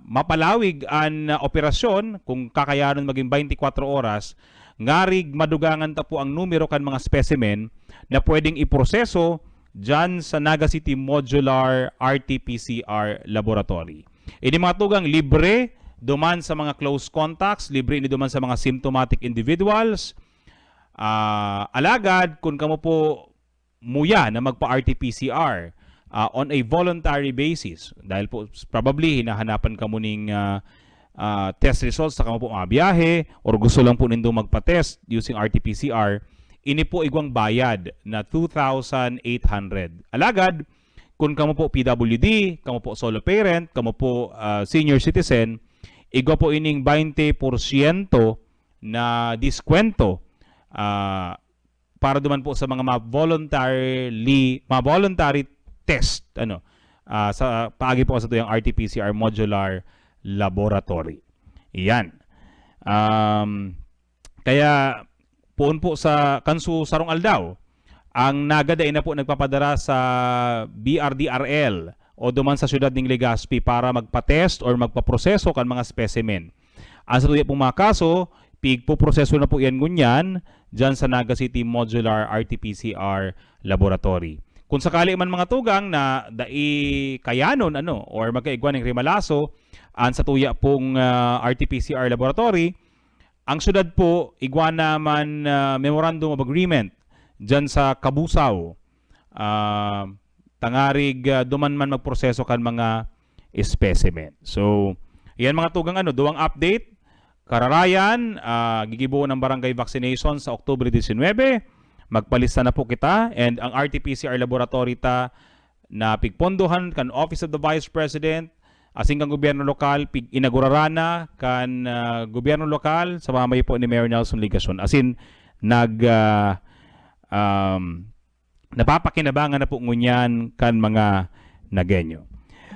Speaker 2: mapalawig ang operasyon kung kakayanan maging 24 oras, ngarig madugangan ta po ang numero kan mga specimen na pwedeng iproseso dyan sa Naga City Modular RT-PCR Laboratory. Ini mga tugang libre duman sa mga close contacts, libre ini duman sa mga symptomatic individuals. Alagad kung kamo po muya na magpa-RT-PCR on a voluntary basis, dahil po probably hinahanapan ka mo ning test results sa kamo po mga biyahe or gusto lang po nindo magpa-test using RT-PCR, ini po igwang bayad na 2,800. Alagad, kung kamo po PWD, kamo po solo parent, kamo po senior citizen, igwa po ining 20% na diskwento para duman po sa mga voluntary test sa paagi po sa tuyang RT-PCR modular laboratory. Iyan. Kaya poon po sa kansu sarong aldaw, ang nagaday na po nagpapadara sa BRDRL o duman sa syudad ng Legazpi para magpa-test or magpa-proseso kan mga specimen. Ang sa tuya pong mga kaso, pigpo-proseso na po yan ngunyan dyan sa Naga City Modular RT-PCR Laboratory. Kung sakali man mga tugang na dai kayanon or magkaigwan ng rimalaso ang sa tuya pong RT-PCR Laboratory, ang syudad po igwa naman Memorandum of Agreement dyan sa Kabusaw. Tangarig duman man magproseso kan mga specimen. So, yan mga tugang duwang update. Kararayan, gigibuo ng barangay vaccination sa Oktubre 19. Magpalista na po kita, and ang RT-PCR laboratory ta na pigpondohan kan Office of the Vice President asing kang gobyerno lokal pig inaugurarana kan gobyerno lokal sa mamay po ni Mayor Nelson Ligason. Asin napapakinabangan na po ngunyan kan mga nagenyo.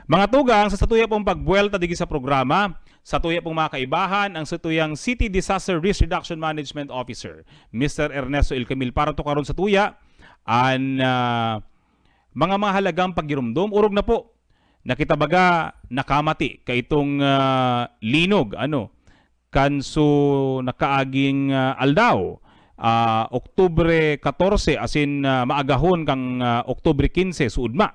Speaker 2: Mga tugang, sa satuya pong pagbuelta digi sa programa, sa tuya pong mga kaibahan, ang satuyang City Disaster Risk Reduction Management Officer, Mr. Ernesto El Camil, para to karon sa tuya, ang mga mahalagang paggirumdum, urog na po, nakitabaga nakamati, kaitong linog, kanso nakaaging aldaw, Oktubre 14, asin maagahon kang Oktubre 15, suudma.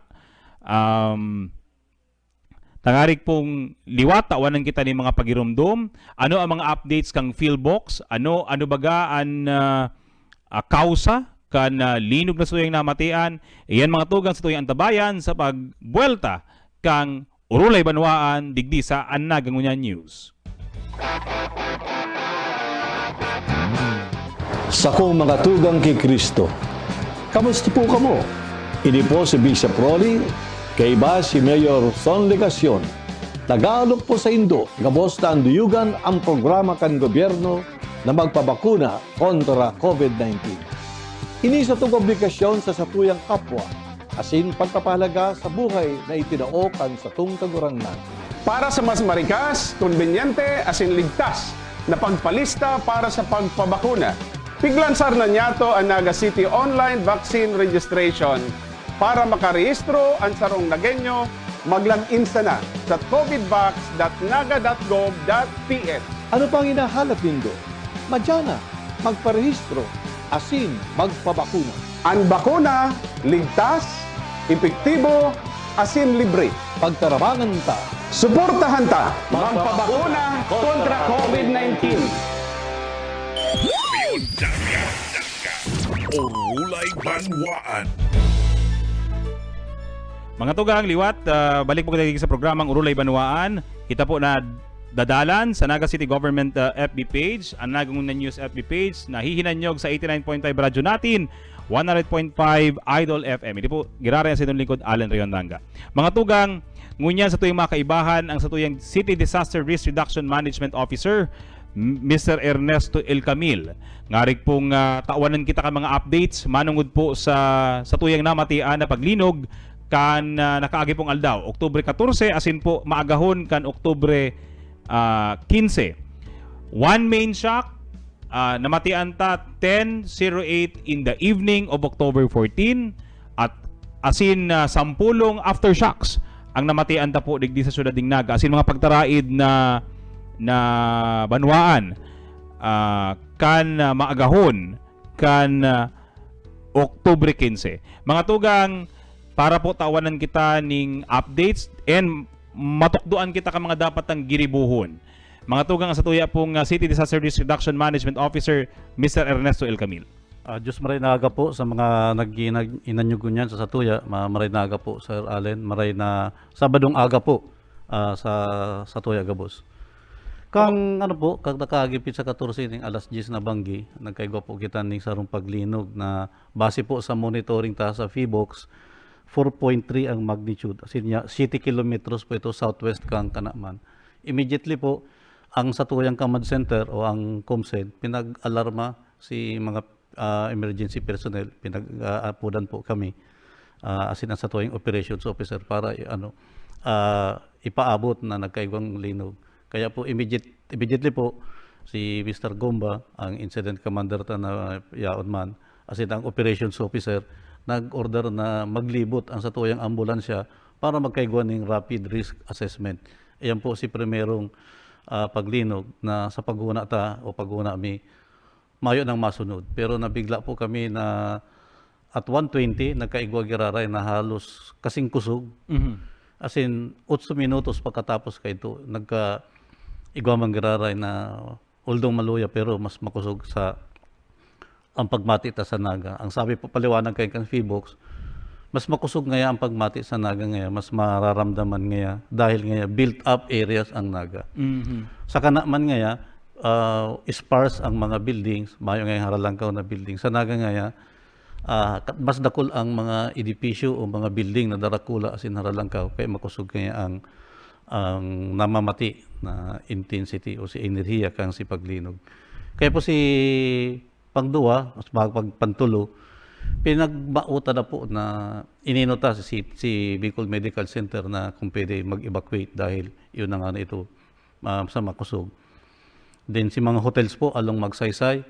Speaker 2: Tangarik pong liwata wanan kita ni mga pagirumdum, ano ang mga updates kang Philbox, ano baga ang kausa kan linog na suyang namatian. Iyan mga tugang sa tuyang antabayan sa pagbuelta kang Urulay Banwaan digdi sa Nagangunyan News.
Speaker 12: Sa kong mga tugang kay Kristo, kamusta po kamo? Ini po si Bishop Rolly, kay iba si Mayor Son Legacion. Tagalog po sa Indo, gabos na anduyugan ang programa kan gobyerno na magpabakuna kontra COVID-19. Ini sa itong obligasyon sa satuyang kapwa, asin pagpapahalaga sa buhay na itinaokan sa itong kagurangnan.
Speaker 6: Para sa mas marikas, konbenyente, asin ligtas na pagpalista para sa pagpabakuna, piglansar na niyato ang Naga City Online Vaccine Registration. Para makarehistro ang sarong nagenyo, mag-login na sa covidvax.naga.gov.ph.
Speaker 12: Ano pang hinahanap nindo? Madyana, magparehistro, asin magpabakuna.
Speaker 6: Ang bakuna, ligtas, epektibo, asin libre.
Speaker 12: Pagtarabangan ta,
Speaker 6: suportahan ta, magpabakuna kontra COVID-19.
Speaker 1: Urulay Banwaan.
Speaker 2: Mga tugang liwat, balik po kita sa programang Urulay Banwaan. Kita po na dadalan sa Naga City Government FB page, ang Nagangunyan News FB page, na hihinanyog sa 89.5 radyo natin, 100.5 Idol FM. Hindi po, girara yan sa itong lingkod, Alan Rayondanga. Mga tugang, ngunyan sa tuyong mga kaibahan, ang sa tuyang City Disaster Risk Reduction Management Officer, Mr. Ernesto El Camil. Ngarik pong tawanan kita ka mga updates, manungod po sa tuyang namatian na paglinog, kan nakaagi pong aldaw, Oktubre 14, asin po maagahon kan Oktubre 15. One main shock, namatian ta 10:08 in the evening of October 14, at asin 10 aftershocks ang namatian ta po digdi sa syudad ng Naga, asin mga pagtaraid na banwaan kan maagahon kan Oktubre 15. Mga tugang, para po tawanan kita ning updates and matukduan kita ka mga dapat ang giribuhon. Mga tugang sa tuya pong City Disaster Risk Reduction Management Officer, Mr. Ernesto El Camil.
Speaker 13: Diyos maray na aga po sa mga inanyugon yan sa Satuya. Maray na aga po, Sir Allen. Maray na Sabadong aga po sa Satuya, Gabos. Kang ano po, kag nakagipit sa 14 ning alas 10 na banggi, nagkaigwa po kita ning sarong paglinog na base po sa monitoring ta sa PHIVOX, 4.3 ang magnitude. As in, 70 kilometers po ito southwest kang Kanaman. Immediately po, ang satuyang command center o ang COMSED, pinag-alarma si mga emergency personnel, pinag-apudan po kami, as in ang satuyang operations officer para ipaabot na nagkaigwang linog. Kaya po immediately po si Mr. Gomba, ang incident commander na yaon as in ang operations officer, nag-order na maglibot ang satuyang ambulansya para magkaigwa ng rapid risk assessment. Ayan po si primerong paglinog na sa pagguna mi mayo nang masunod. Pero nabigla po kami na at 1:20 nagkaigwa giraray na halos kasing kusog. As in 8 minutos pagkatapos kay ito igwa man giraray na although maluya pero mas makusog sa ang pagmati ta sa naga. Ang sabi po paliwanag kay kan PHIVOX, mas makusog ngaya ang pagmati sa naga ngaya, mas mararamdaman ngaya dahil ngaya built up areas ang naga. Sa Kanaman ngaya, sparse ang mga buildings, mayo ngayong haralangkaw na building. Sa naga ngaya, mas dakol ang mga edipisyo o mga building na darakula asin haralangkaw, kaya makusog ngaya ang namamati na intensity o si enerhiya kang si paglinog. Kaya po si pangduwa, mas pagpantulo, pinagmauta na po na ininota si Bicol Medical Center na kung pwede mag-evacuate dahil yun na nga na ito sa makusog. Then si mga hotels po along Magsaysay,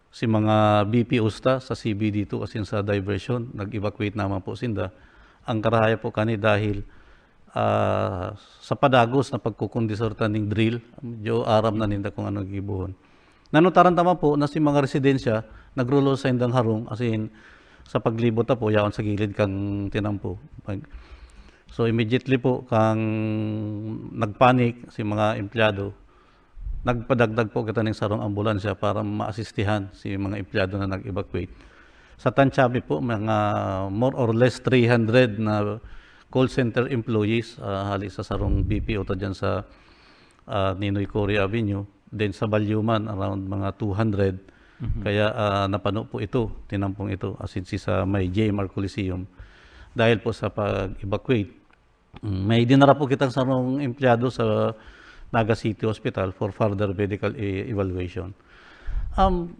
Speaker 13: si mga BPOs ta sa CBD dito as in sa diversion, nag-evacuate naman po sinda. Ang karahaya po kani dahil sa padagos na pagkukondisorta ng drill, medyo aram na ninda kung ano gibuhon. Nanutaran tama po na si mga residensya nagrulo sa indang harong as in sa paglibot ta po yaon sa gilid kang tinampo. So immediately po kang nagpanik si mga empleyado, nagpadagdag po kita ng sarong ambulansya para maasistihan si mga empleyado na nag-evacuate. Sa Tansyabi po mga more or less 300 na call center employees hali sa sarong BPO ta dyan sa Ninoy Cory Avenue. Then sa Balyuman around mga 200. Kaya napano po ito, tinampong ito asin sa may JMR Coliseum. Dahil po sa pag-evacuate, may dinara po kitang sarong empleyado sa Naga City Hospital for further medical evaluation. Ang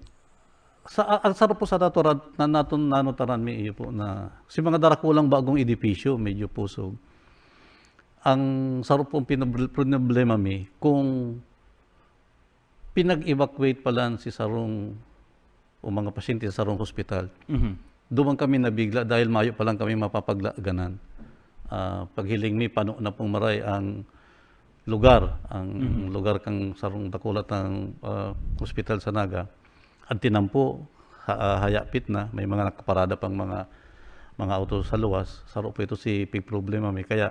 Speaker 13: sarap po sa naturan na nanutaran mi iyo po na si mga darakulang bagong edipisyo medyo pusog. Ang sarap pong problema mi kung pinag-evacuate pala si sarong o mga pasyente sa sarong hospital. Doon kami nabigla dahil mayo pa lang kami mapapaglaganan. Paghiling mi pano na pong maray ang lugar kang sarong dakulat ng hospital sa Naga. Ang tinampo, hayapit na, may mga nakaparada pang mga auto sa luwas. Saro po ito si big problema may. Kaya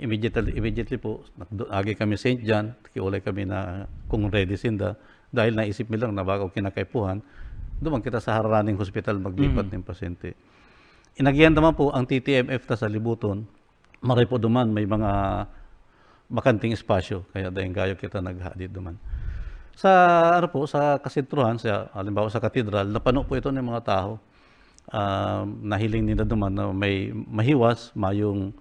Speaker 13: immediately po, agi kami St. John, kiulay kami na kung ready sinda, dahil naisip mi lang na bago kinakaipuhan, duman kita sa Haraning Hospital maglipat ng pasyente. Inagihan naman po ang TTMF ta sa Libuton, maray po duman, may mga makanting espasyo, kaya dahil gayo kita naghadid duman. Sa sa kasentruhan, halimbawa sa katedral, napano po ito ng mga tao. Nahiling nila duman na may mahiwas, mayong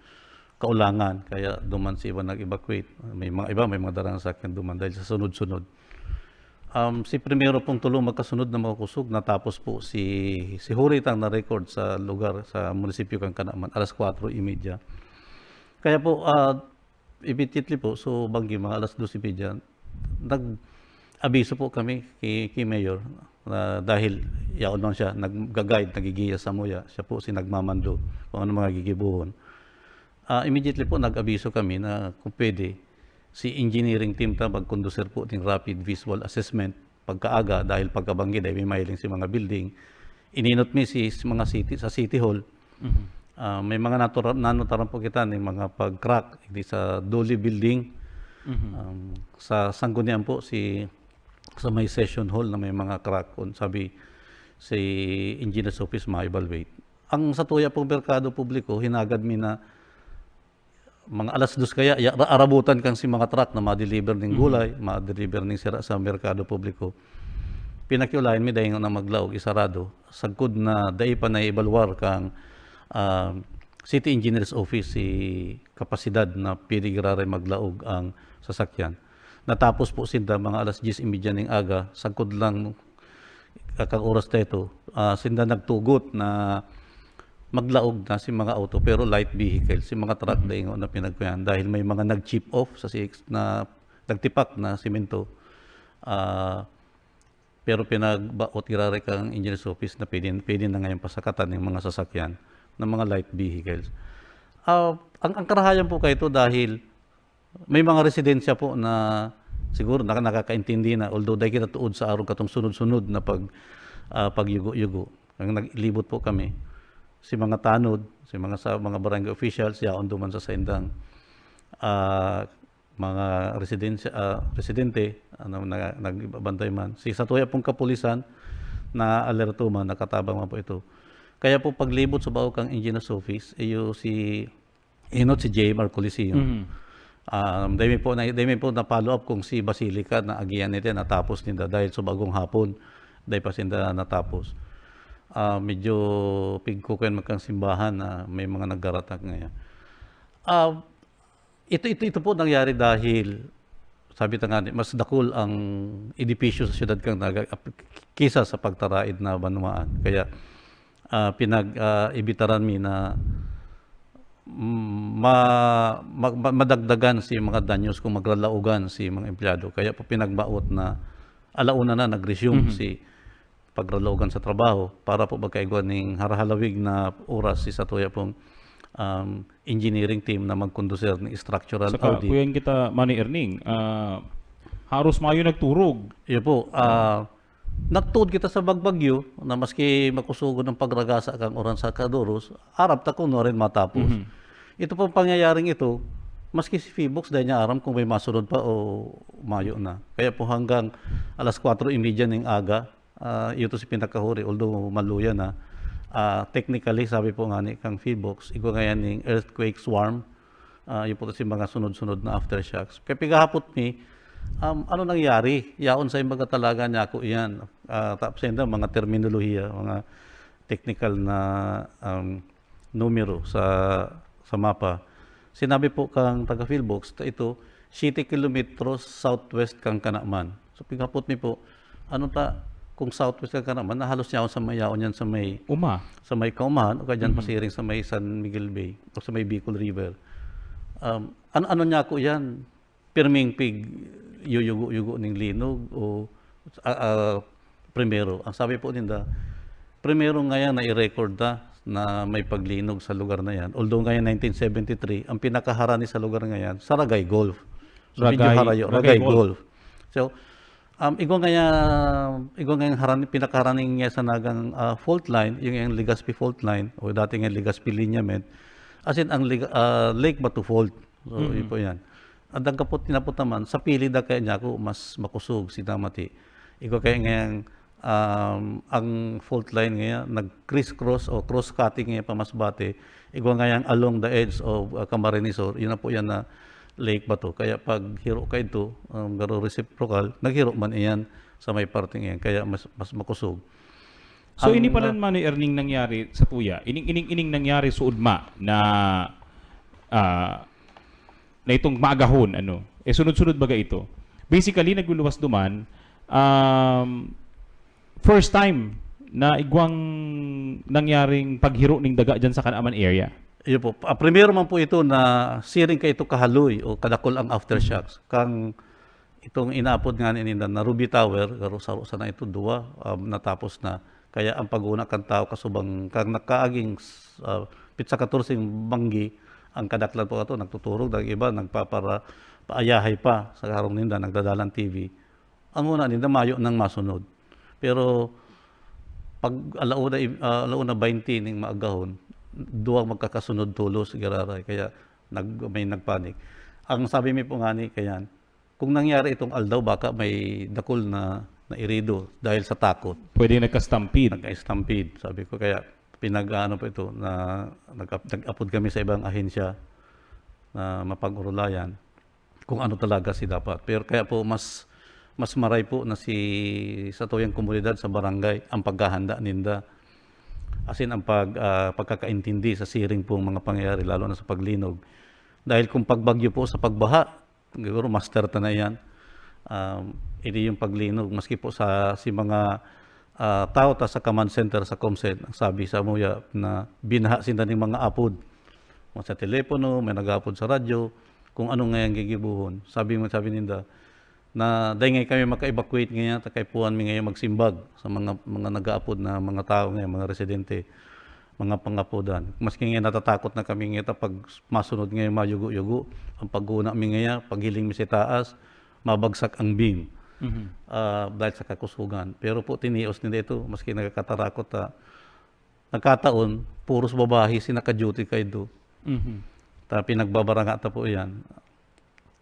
Speaker 13: kaulangan, kaya duman si iba nag-evacuate. May mga darang sakyan duman dahil sa sunod-sunod. Si primero pong tulong magkasunod na mga kusog, natapos po si Huritang na record sa lugar sa munisipyo kang Kanaman, alas 4:30. Kaya po, immediately po, so banggi mga alas 12:30, nag-abiso po kami kay Mayor na dahil yaon lang siya, nag-guide, nagigiya sa muya, siya po si nagmamando kung ano mga gigibuhon. Immediately po nag-abiso kami na kung pwede, si engineering team ta mag-conducer po ng rapid visual assessment pagkaaga dahil pagkabanggi dahil may mahiling si mga building. Ininot mi mga sa City Hall. May mga nanutaran po kita ng mga pag-crack sa Dolly Building. Sa Sanggunian po sa may session hall na may mga crack kung sabi si Engineer's Office ma-evaluate. Ang sa tuya pong merkado publiko, hinagad mi na mga alas 2 kaya, arabutan kang si mga truck na ma-deliver ng gulay, ma-deliver ng sira sa merkado publiko. Pinakiulayan mi dahil na maglaog, isarado. Sagkod na dahil pa na ibalwar kang City Engineer's Office si kapasidad na piligrare maglaog ang sasakyan. Natapos po sinda mga alas 10:30 ng aga, sagkod lang kakang oras tayo, sinda nagtugot na maglaog na si mga auto pero light vehicle, si mga truck dahingon na pinagkuyan dahil may mga nag-chip off sa na nagtipak na simento. Pero pinagbaot irare kang engineer's office na pwede na ngayon pasakatan ng mga sasakyan ng mga light vehicles. Ang karahayan po kayo dahil may mga residensya po na siguro nakakaintindi na although dahil kita tuod sa araw katong sunod-sunod na pagyugo-yugo. Ang naglibot po kami si mga tanod, si mga barangay officials, yaon duman sa saindang mga residente, nagbabantay man. Si Satuya pong kapulisan, na alerto man, nakatabang man po ito. Kaya po paglibot sa bao kang engineer's office, si JMR Coliseum. Dahil po na follow up kung si Basilica na agiyan nito natapos nila dahil sa bagong hapon, dahil pa sinda natapos. Medyo pigkukan magkang simbahan na may mga naggaratak ngayon. Ito po nangyari dahil sabi ta nga mas dakol ang edipisyo sa syudad kang kisa sa pagtaraid na banwaan. Kaya ibitaran mi na madagdagan si mga danyos kung maglalaugan si mga empleyado. Kaya po pinagbaot na alauna na nag-resume si pagralaugan sa trabaho para po magkaigwan ng harahalawig na oras si Satuya pong engineering team na magkondusir ng structural
Speaker 14: saka,
Speaker 13: audit.
Speaker 14: Kuya kita, Manny Erning, haros mayo nagturog.
Speaker 13: Iyo po, nagtuod kita sa bagbagyo na maski makusugo ng pagragasa kang oran sa Kadoros, arap ta kung rin matapos. Ito pong pangyayaring ito, maski si Feebox dahil niya aram kung may masunod pa o mayo na. Kaya po hanggang alas 4:30 ng aga, ito si pinakahuri, although maluya na, technically, sabi po nga ni kang Feebox, iko ngayon ng earthquake swarm, yun po si mga sunod-sunod na aftershocks. Kaya pigahapot mi, ano nangyari? Yaon sa imbaga talaga niya ako iyan. Tapos mga terminolohiya, mga technical na numero sa mapa. Sinabi po kang taga Feebox, ito, 7 kilometros southwest kang Kanaman. So pigahapot mi po, ano kung southwest ka naman, nahalos niya ako sa may yaon yan sa may sa may Kaumahan o kaya dyan pasiring sa may San Miguel Bay o sa may Bicol River. Ano niya ako yan? Pirming pig yugo ng linog o primero. Ang sabi po ninda, primero ngayon na i-record na may paglinog sa lugar na yan. Although ngayon 1973, ang pinakaharani sa lugar ngayon, Saragay Golf. So, Ragay Golf. So, igong pinakaharaning niya sa nagang fault line, yung Legazpi fault line o dating yung Legazpi lineament, as in ang Lake Batu fault. So yun po yan. At ang kapot tinapot naman, sa pili da kaya niya ako mas makusog si Damati. Iko kaya ngayang ang fault line ngayon, nag-criss-cross o cross-cutting ngayon pamasbate, iko ngayang along the edge of Camarines, yun na po yan na Lake Batu. Kaya pag hiro ka ito, garo reciprocal, naghiro man iyan sa may parting iyan. Kaya mas makusog.
Speaker 14: So ini pala man earning nangyari sa Tuya. Ining nangyari sa Udma na itong maagahon sunod-sunod baga ito. Basically nagluluwas duman first time na igwang nangyaring paghiro ning daga diyan sa Kanaman area.
Speaker 13: Iyo po. Primero man po ito na siring ka ito kahaloy o kadakol ang aftershocks. Kang itong inaapod nga ninda na Ruby Tower, karusa na ito duwa, natapos na. Kaya ang pag-una kang tao kasubang kang nakaaging pitsa 14 banggi, ang kadaklan po ito, nagtuturog, ng iba, paayahay pa sa karong ninda, nagdadalang TV. Ang una ninda, mayo nang masunod. Pero pag alauna 20 ng maagahon, duwag magkakasunod tulos gararay kaya may nagpanik. Ang sabi mi po nga ni kayan, kung nangyari itong aldaw baka may dakol na irido dahil sa takot.
Speaker 14: Pwede nagka-stampede.
Speaker 13: Nagka-stampede. Sabi ko kaya pinag-ano po ito na nag-upload kami sa ibang ahensya na mapag-urulayan kung ano talaga si dapat. Pero kaya po mas maray po na sa tuyang komunidad sa barangay ang paghahanda ninda. Asin ang pagkakaintindi sa siring pong mga pangyayari, lalo na sa paglinog. Dahil kung pagbagyo po sa pagbaha, siguro master na yan, hindi yung paglinog. Maski po si mga tao sa command center sa COMSED, ang sabi sa MUYA na binaha sila ng mga apod. Sa telepono, may nag-apod sa radyo, kung ano nga yung gigibuhon. Sabi nila, na dahil ngayon kami maka-evacuate ngayon, takay puwan mi ngayon magsimbag sa mga nag-aapod na mga tao ngayon, mga residente, mga pangapodan. Maski ngayon natatakot na kami ngayon pag masunod ngayon mayugo-yugo, ang pag-una mi ngayon, paghiling mi sa taas, mabagsak ang beam. Dahil sa kakusugan. Pero po tinios nila ito, maski nagkatarakot nagkataon, puros babae sinaka-duty kayo do. Pinagbabaranga po yan.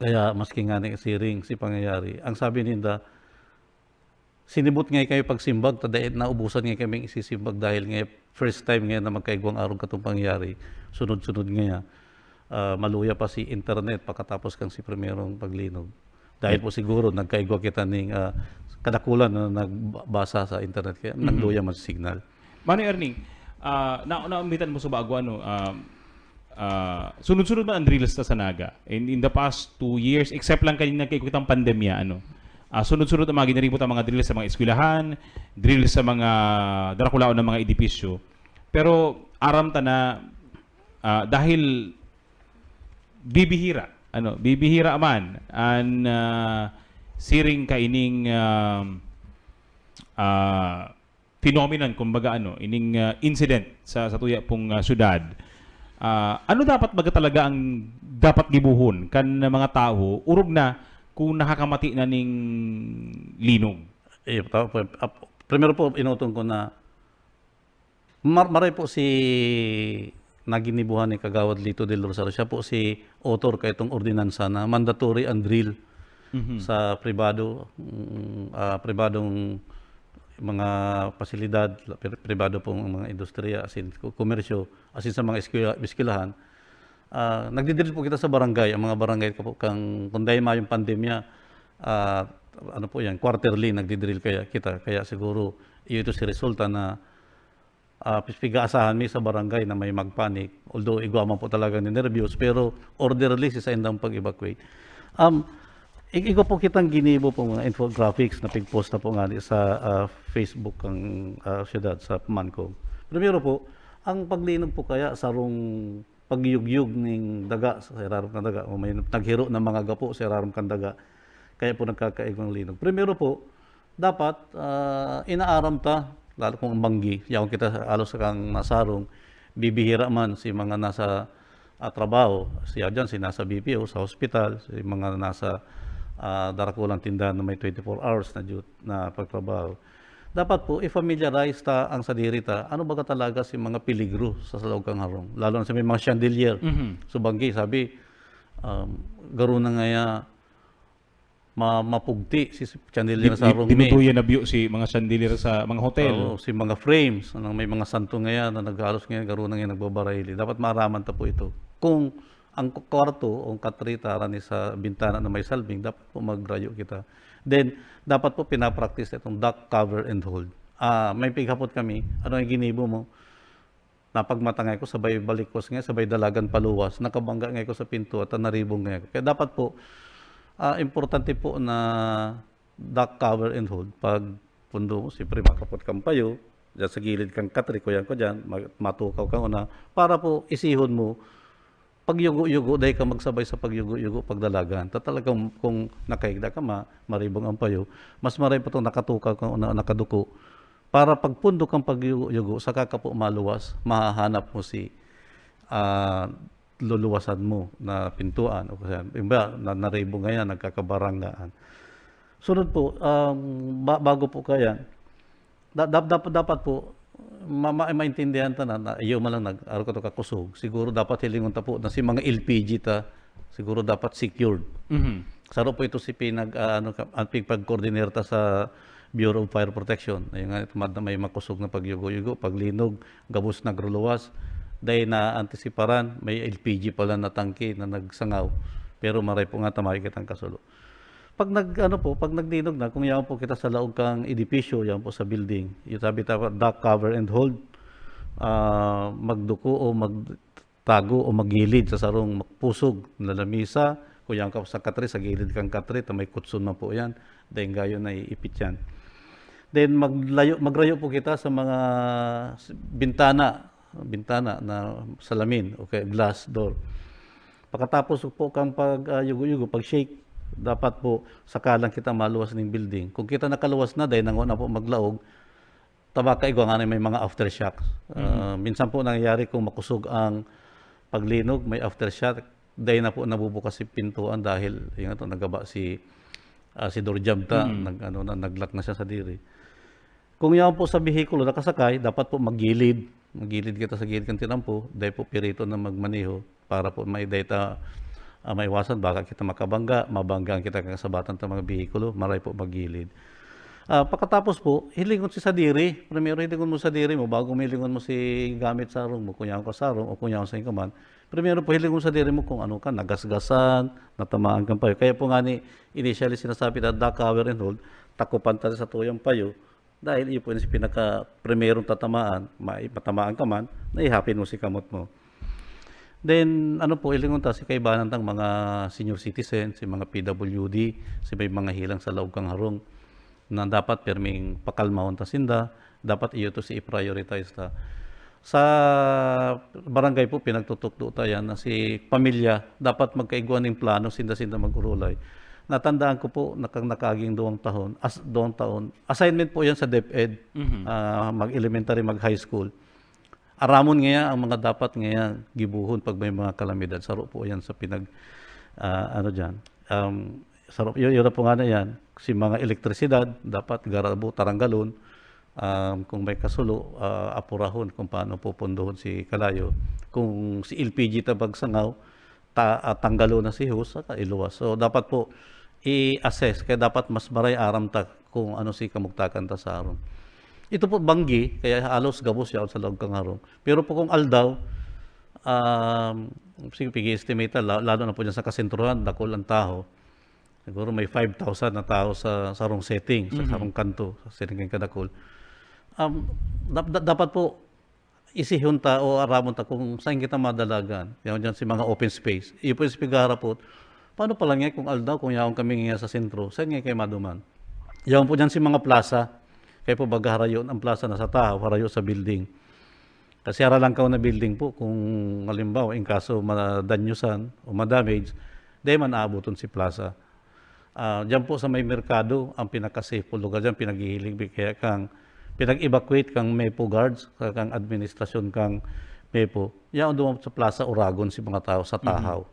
Speaker 13: Kaya maski nga siring si pangyayari. Ang sabi nila, sinibot ngayon kayo pagsimbag, tadaid na ubusan ngayon kami isisimbag dahil ngayon first time ngayon na magkaigwang araw katong pangyayari. Sunod-sunod ngayon. Maluya pa si internet pagkatapos kang si primerong paglinog. Dahil po siguro nagkaigwa kita ng kadakulan na nagbasa sa internet kaya nagluya man sa signal.
Speaker 14: Manoy Erning, naumbitan mo sa bago sunod-sunod man ang drills sa Naga. In the past 2 years, except lang kanina nagkaikutang pandemya, sunod-sunod ang mga ginaribot ang mga drills sa mga eskwelahan, drills sa mga darakulaon ng mga edipisyo. Pero aram ta na dahil bibihira man an siring kaining phenomenon kumbaga ining incident sa tuya pong syudad. Ano dapat baga talaga ang dapat gibuhon kan mga tao urog na kung nakakamati na ning linog?
Speaker 13: Primero po inutong ko na maray po si naginibuhan ni Kagawad Lito del Rosario. Siya po si author kay itong ordinansa na mandatory and drill sa pribadong mga pasilidad, pribado pong mga industriya, asin komersyo, asin sa mga eskwelahan. Nagdidrill po kita sa barangay. Ang mga barangay po, kung dahil yung pandemya, ano po yan, quarterly nagdidrill kita. Kaya siguro ito si resulta na piga-asahan mi sa barangay na may magpanik. Although igwaman po talaga ni nervyos, pero orderly sa indang pag-evacuate. Iko po kitang ginibo po mga infographics na pig-post na po nga sa Facebook ang siyudad sa Mancom. Primero po, ang paglinog po kaya sarong pagyugyug ng daga sa irarom kan daga o may naghiro ng mga gapo sa irarom kan daga kaya po nagkakaigwang linog. Primero po, dapat inaaram ta lalo kung banggi, yaw kita alos kang nasarong bibihira man si mga nasa trabaho, siya dyan si nasa BPO sa hospital, si mga nasa darakulang tindahan na may 24 hours na pagtrabaho. Dapat po i-familiarize ta ang sadiri ta ano ba talaga si mga piligro sa salog kang harong, lalo na sa may mga chandelier. So banggi sabi garo na ngaya mapugti si chandelier sa harong
Speaker 14: dinutuyan na biyo si mga chandelier sa mga hotel.
Speaker 13: Si mga frames may mga santo ngayon na naghalos ngayon garo na ngayon nagbabarayli. Dapat maraman ta po ito. Kung ang kwarto o katrita rani sa bintana na may salbing, dapat po magrayo kita. Then, dapat po pinapractice itong duct cover and hold. May pighapot kami, ano yung ginibo mo? Napagmatangay ko, sabay balikos nga, sabay dalagan paluwas, nakabangga nga ko sa pinto at naribong nga. Kaya dapat po, importante po na duct cover and hold. Pag pundo mo, siyempre makapot kang payo, dyan sa gilid kang katri, kuyan ko dyan, matukaw kang una, para po isihon mo, pagyugo-yugo, dahil ka magsabay sa pagyugo-yugo, pagdalagan. Talagang kung nakaigda ka maribong ang payo, mas maray pa itong nakatukaw kang una, nakaduko. Para pagpundo kang pagyugo-yugo, saka ka po maluwas, mahahanap mo si luluwasan mo na pintuan. O kasi, iba, naribong ngayon, nagkakabaranggaan. Sunod po, bago po kaya, dapat po, maintindihan ta na iyo man lang nag-aro ka to kakusog. Siguro dapat hilingon ta po na si mga LPG ta siguro dapat secured. Saro po ito si pag-coordinate ta sa Bureau of Fire Protection. Ayun nga may makusog na pagyugo-yugo, paglinog, gabos nagruluwas, dahil na antisiparan, may LPG pala na tangke na nagsangaw, pero maray po nga tamay kitang kasulo. Pag pag nagdinog na, kung yan po kita sa laog kang edipisyo, yan po sa building, yung sabi tayo, duck cover and hold, magduko o magtago o maggilid sa sarong pusog na lamisa, kung yan ka sa katre, sa gilid kang katre, may kutsun man po yan, dahil gayon na iipit yan. Then magrayo po kita sa mga bintana na salamin, okay, glass door. Pagkatapos po kang pag-yugo-yugo, pag-shake, dapat po sakalang kita maluwas ng building. Kung kita nakaluwas na, dahil nangon na po maglaog, tabaka igwa nga may mga aftershocks. Minsan po nangyayari kung makusog ang paglinog, may aftershock, dahil na po nabubukas si pintuan dahil yung nagaba si doorjamb naglock na siya sa diri. Kung yan po sa bihikulo nakasakay, dapat po maggilid kita sa gilid ng tinampo, dahil po pirito na magmaneho para po may data maiwasan, baka kita mabanggaan kita kasabatan ng mga bihikulo, maray po maggilid. Pagkatapos po, hilingon si sadiri. Primero hilingon mo sadiri mo, bago hilingon mo si gamit sarong mo, kung yan ka sarong o kung yan sa inkaman. Primero po hilingon sa diri mo kung ano ka, nagasgasan, natamaan kang payo. Kaya po nga initially sinasabi na duck cover and hold, takupan tayo sa tuyang payo, dahil iyo po yung pinaka-primerong tatamaan, matamaan ka man, naihapin mo si kamot mo. Then, hilingon ta si kaibanan ng mga senior citizens, si mga PWD, si may mga hilang sa laog kang harong, na dapat perming pakalmahon ta sinda, dapat iyo to si i-prioritize ta. Sa barangay po, pinagtutukdo ta yan na si pamilya, dapat magkaiguan ng plano, sinda-sinda mag-urulay. Natandaan ko po, nakaging 2 taon, assignment po yan sa DepEd, mag-elementary, mag-high school. Aramon ngayon ang mga dapat ngayon gibuhon pag may mga kalamidad. Saro po yan sa sarap yun po nga na yan. Si mga elektrisidad, dapat garabo, taranggalon. Kung may kasulo, apurahon kung paano pupundohon si Kalayo. Kung si LPG tabag sangaw, tanggalo na si hus, saka iluwas. So dapat po i-assess, kaya dapat mas maray aram ta kung ano si kamugtakan ta sa aron. Ito po banggi, kaya halos gabos siya sa loob kang harong. Pero po kung aldaw, sige pigi-estimate lalo na po dyan sa kasentruhan, dakol ang taho. Siguro may 5,000 na tao sa sarong setting, sa sarong kanto, sa setting kang kadakol. Dapat po isihon ta o aramon ta kung saan kita madalagan. Yan dyan si mga open space. Iyo po yung spigara po, paano pala nga kung aldaw, kung yaong kami nga sa sentro, saan nga kayo maduman? Yan po dyan si mga plaza, kaya po baga harayon ang plaza na sa tao, harayo sa building. Kasi hara lang ka na building po, kung halimbawa, in kaso madanyusan o madamage, dahil man aabuton si plaza. Diyan po sa may merkado, ang pinaka-safe po lugar dyan, pinaghihiling, kaya kang pinag-evacuate kang MEPO guards, kang administrasyon kang MEPO. Yan doon sa Plaza Oragon si mga tao sa Tahaw.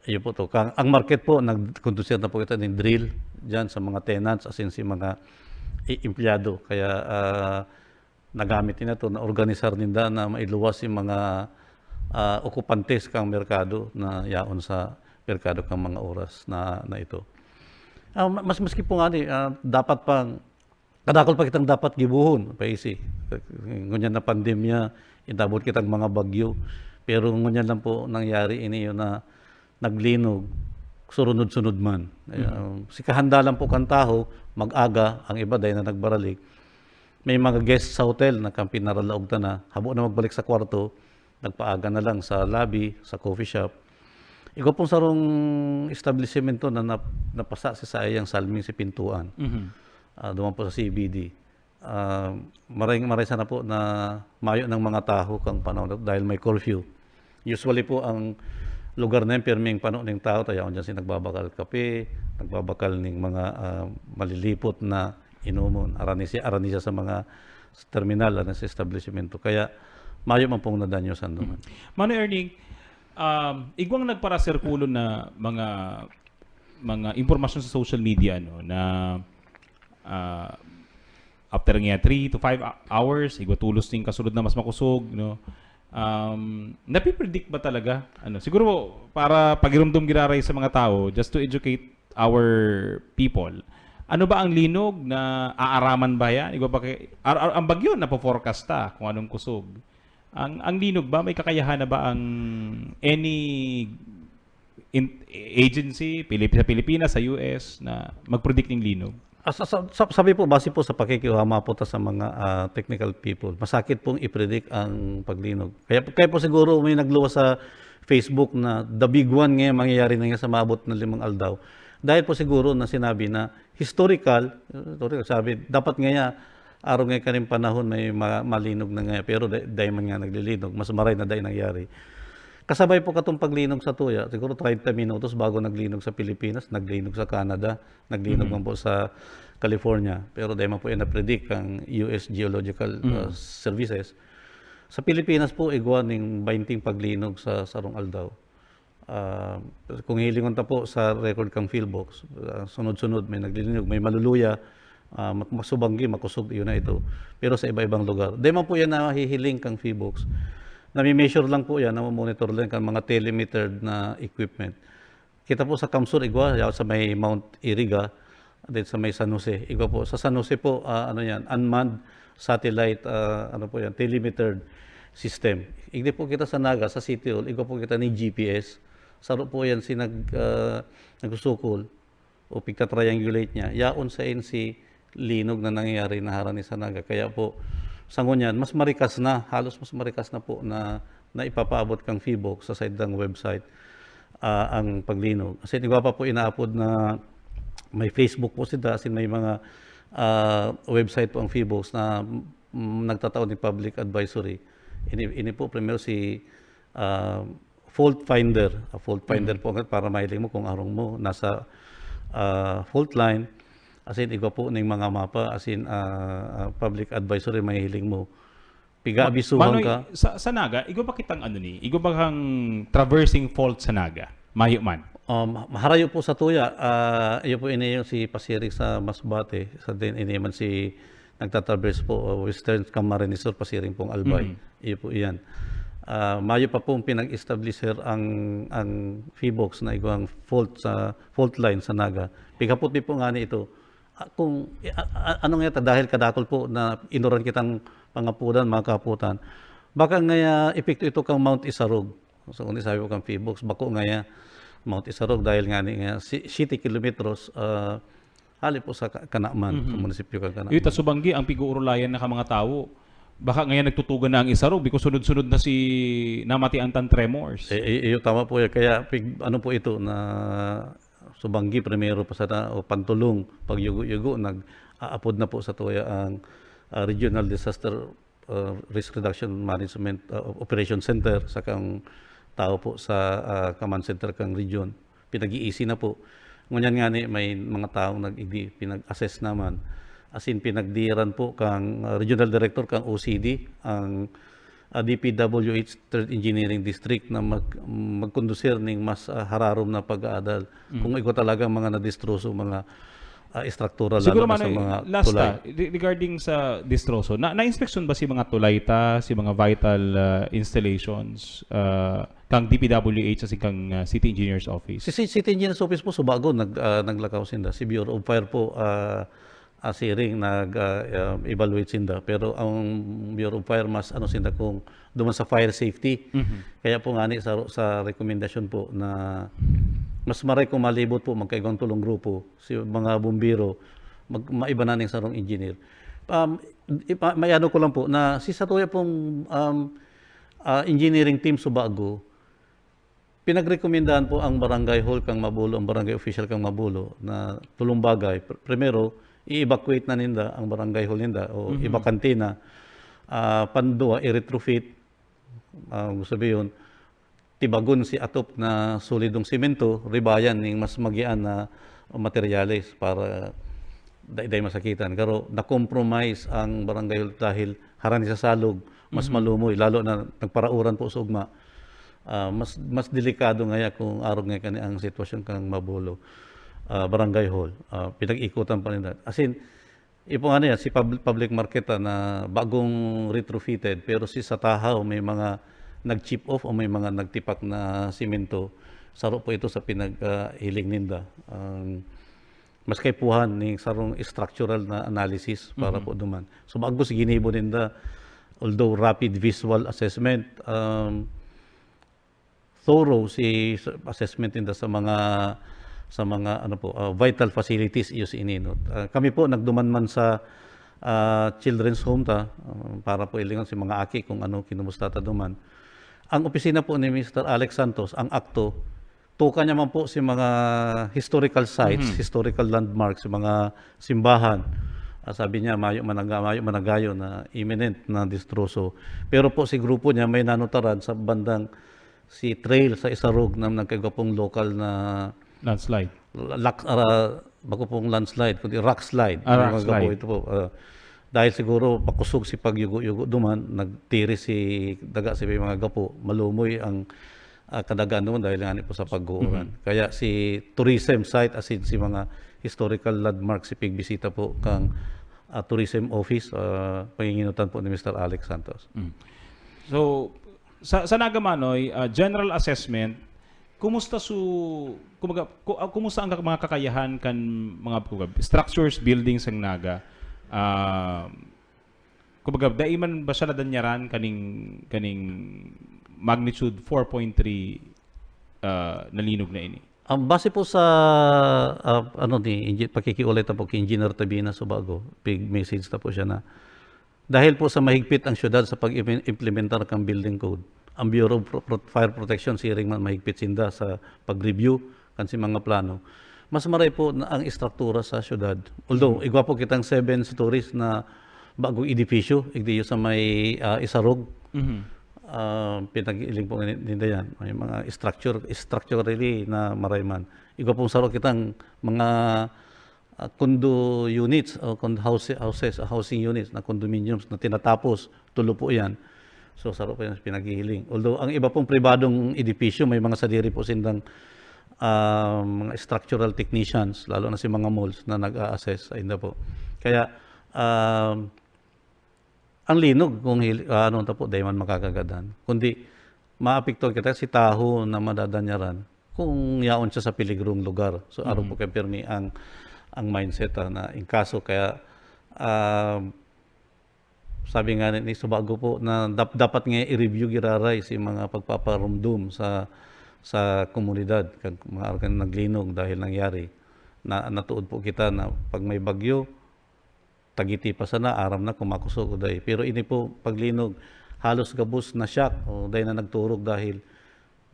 Speaker 13: Ayun po to. Ang market po, nag-conduce na po kita ng drill dyan sa mga tenants, as in si mga empleyado. Kaya nagamit nila ito, na-organisar nila na mailuwas si mga okupantes kang merkado na yaon sa merkado kang mga oras na ito. Maski po nga dapat pang kadakol pa kitang dapat gibuhon, paisi. Ngunyan na pandemya, itabot kitang mga bagyo. Pero ngunyan lang po nangyari ini yun na naglinog, surunod-sunod man. Si kahanda lang po kang taho, mag-aga, ang iba dahil na nagbaralik. May mga guests sa hotel na kang pinaralaog na, habo na magbalik sa kwarto, nagpaaga na lang sa lobby, sa coffee shop. Ikaw pong sarong establishment to na napasa si sayang salming si pintuan. Duman po sa CBD. Maray sana po na mayo ng mga tao kang panahon dahil may curfew. Usually po ang lugar na yung pirming panahon ng tao, tayo dyan si nagbabakal kape, nagbabakal ng mga malilipot na inumon, aranisa sa mga terminal na sa establishment. Kaya mayo man pong nadanyosan doon.
Speaker 14: Mano Erning, igwang nagparasirkulo na mga impormasyon sa social media na after nga 3 to 5 hours igwa tulos ting kasulod na mas makusog napipredict ba talaga siguro para pagirumdum giraray sa mga tao just to educate our people, ano ba ang linog na aaraman ba yan? Igwa ba ang bagyo na po-forecast ta kung anong kusog? Ang linog ba, may kakayahan na ba ang any agency sa Pilipinas, sa US na mag-predict ng linog?
Speaker 13: Sabi po, base po sa pakikiuhama po sa mga technical people, masakit pong i-predict ang paglinog. Kaya po siguro may nagluwas sa Facebook na the big one ngayon mangyayari na nga sa maabot ng 5 aldaw. Dahil po siguro na sinabi na historical sabi, dapat nga araw nga kaning panahon may malinog na nga, pero dahil man nga naglilinog, mas maray na dahil nangyari. Kasabay po katong paglinog sa tuya, siguro 30 minutos bago naglinog sa Pilipinas, naglinog sa Canada, naglinog man po sa California, pero dahil man po na-predict ang US Geological Services. Sa Pilipinas po, igwa ng 20 paglinog sa sarong aldaw. Kung hilingon ta po sa record kang Philbox, sunod-sunod may naglilinog, may maluluya, masubanggi, makusog, yun na ito. Pero sa iba-ibang lugar. Di man po yan nahihiling kang Philbox. Nami-measure lang po yan, namomonitor lang kang mga telemetered na equipment. Kita po sa Kamsur, igwa, sa may Mount Iriga, at sa may San Jose. Igwa po, sa San Jose po, unmanned satellite, telemetered system. Igdi po kita sa Naga, sa City Hall, igwa po kita ni GPS. Saro po yan nagusukol o pigka-triangulate niya. Yaon sa NC, linog na nangyayari na harani sa Naga. Kaya po, sa ngunyan, mas marikas na, halos mas marikas na po na ipapaabot kang Philbox sa side ng website ang paglinog. Kasi igwa pa po inaapod na may Facebook po sila, may mga website po ang Philbox na nagtataon ng public advisory. Ini po primero si fault finder. Fault finder po para mahiling mo kung arong mo nasa fault line. As in, igwa po ng mga mapa, as in, public advisory, mahiling mo. Piga-abisuhan ka.
Speaker 14: Sa Naga, igwa ba kitang igwa ba kang traversing fault sa Naga? Mayo man?
Speaker 13: Maharayo po sa tuya. Iyo po yung si Pasirik sa Masbate. Sa din, man si nagtatraverse po, Western Camarines Sur, Pasiring pong Albay. Iyo po iyan. Mayo pa pong pinag-establisher ang Philbox na igwang fault line sa Naga. Pigapot po nga ito. Kung ano nga dahil kadakol po na inuran kitang pangapudan, mga kaputan, baka nga epekto ito kang Mount Isarog. So kung sabi ko kang Philbox, bako nga Mount Isarog dahil nga 70 kilometros hali po sa Kanaman, sa munisipyo kang Kanaman.
Speaker 14: Ito subanggi ang piguurulayan na ka mga tao. Baka ngayon nagtutugan na ang Isarog because sunod-sunod na si namati ang tremors.
Speaker 13: Iyo tama po yan. Kaya ano po ito na subanggi primero pa sa pantulong pag yugo-yugo nag-aapod na po sa tuya ang Regional Disaster Risk Reduction Management Operation Center sa kang tao po sa command center kang region. Pinag-iisi na po. Ngunyan nga may mga taong pinag-assess naman. As in, pinagdiran po kang Regional Director kang OCD, ang DPWH 3rd Engineering District na magkondusir ng mas hararom na pag-aadal. Kung ikaw talaga mga nadistroso, mga struktural
Speaker 14: siguro
Speaker 13: lalo sa mga
Speaker 14: last
Speaker 13: tulay.
Speaker 14: Regarding sa distroso, na-inspeksyon ba si mga tulay si mga vital installations kang DPWH kasi kang City Engineer's Office?
Speaker 13: Si City Engineer's Office po subago naglakaw sinda. Si Bureau of Fire po asiring nag-evaluate sinda. Pero ang Bureau of Fire mas sinda kung duman sa fire safety. Kaya po nga sa rekomendasyon po na mas maray kung malibot po magkaigawang tulong grupo si mga bumbiro maiba na ng sarong engineer. May ano ko lang po na si Satuya pong engineering team subago pinagrekomendahan po ang barangay hall kang Mabulo, ang barangay official kang Mabulo na tulong bagay. Primero, i-evacuate na ninda ang barangay hall ninda o ibakante na. Pandua, i-retrofit. Gusto sabihin, tibagon si atop na solidong simento, ribayan ng mas magian na materyales para day masakitan. Pero na-compromise ang barangay hall dahil harani sa salog, mas malumoy, lalo na nagparauran po sa ugma. Mas delikado nga kung araw nga kani ang sitwasyon kang Mabulo barangay hall. Pinag-ikutan pa nila. As in, ipo nga yan, si public market na bagong retrofitted, pero si Satahaw may mga nag-chip off o may mga nagtipak na simento. Saro po ito sa pinag-hiling ninda. Mas kaipuhan ng sarong structural na analysis para po duman. So bago si ginibo ninda although rapid visual assessment, thorough si assessment nila sa mga vital facilities iyo si ininot. Kami po nagduman sa children's home para po ilingon si mga aki kung ano kinumusta ta duman. Ang opisina po ni Mr. Alex Santos, ang akto, tuka niya man po si mga historical sites, historical landmarks, si mga simbahan. Sabi niya, mayo managayo na imminent na distroso. Pero po si grupo niya may nanutaran sa bandang si trail sa Isarog na nagkagapong local na
Speaker 14: landslide.
Speaker 13: Bako pong landslide, kundi rock slide.
Speaker 14: Rock slide.
Speaker 13: Ito po. Dahil siguro pakusog si pagyugo-yugo duman, nagtiri si daga si mga gapo, malumoy ang kadagaan duman dahil nga po sa pagguuran. Kaya si tourism site asin si mga historical landmarks si pigbisita po kang tourism office, panginginutan po ni Mr. Alex Santos.
Speaker 14: So, sa Nagamanoy, general assessment, kumusta ang mga kakayahan kan mga structures, buildings ang Naga? Kumbaga, daiman ba siya nadanyaran kaning magnitude 4.3 nalinog na ini?
Speaker 13: Base po sa pakikiulay po kay Engineer Tabina Subago, big message po siya na dahil po sa mahigpit ang syudad sa pag-implementar ng building code, ang Bureau of Fire Protection siring man mahigpit sinda sa pag-review kan si mga plano. Mas maray po na ang istruktura sa syudad. Although, igwa po kitang 7 stories na bagong edipisyo, igdiyo sa may Isarog. Pinag-iling po nila yan. May mga structurally na maray man. Igwa pong saro kitang mga condo units o housing units na condominiums na tinatapos, tulo po yan. So, saro po yan pinag-ihiling. Although, ang iba pong pribadong edipisyo, may mga sadiri po sindang mga structural technicians, lalo na si mga malls na nag-a-assess sa inda po. Kaya, ang linog kung po, dahil man makakagadan. Kundi, maapekto kita si taho na madadanyaran kung yaon siya sa piligrong lugar. So, araw po kay Permi ang mindset na in kaso. Kaya, sabi nga ni Subago po na dapat nga i-review giraray si mga pagpaparumdum sa komunidad, kag mga arkan naglinog dahil nangyari na natuod po kita na pag may bagyo tagiti pa sana aram na kumakusog uday. Pero ini po paglinog halos gabos na shock o dahil na nagturog dahil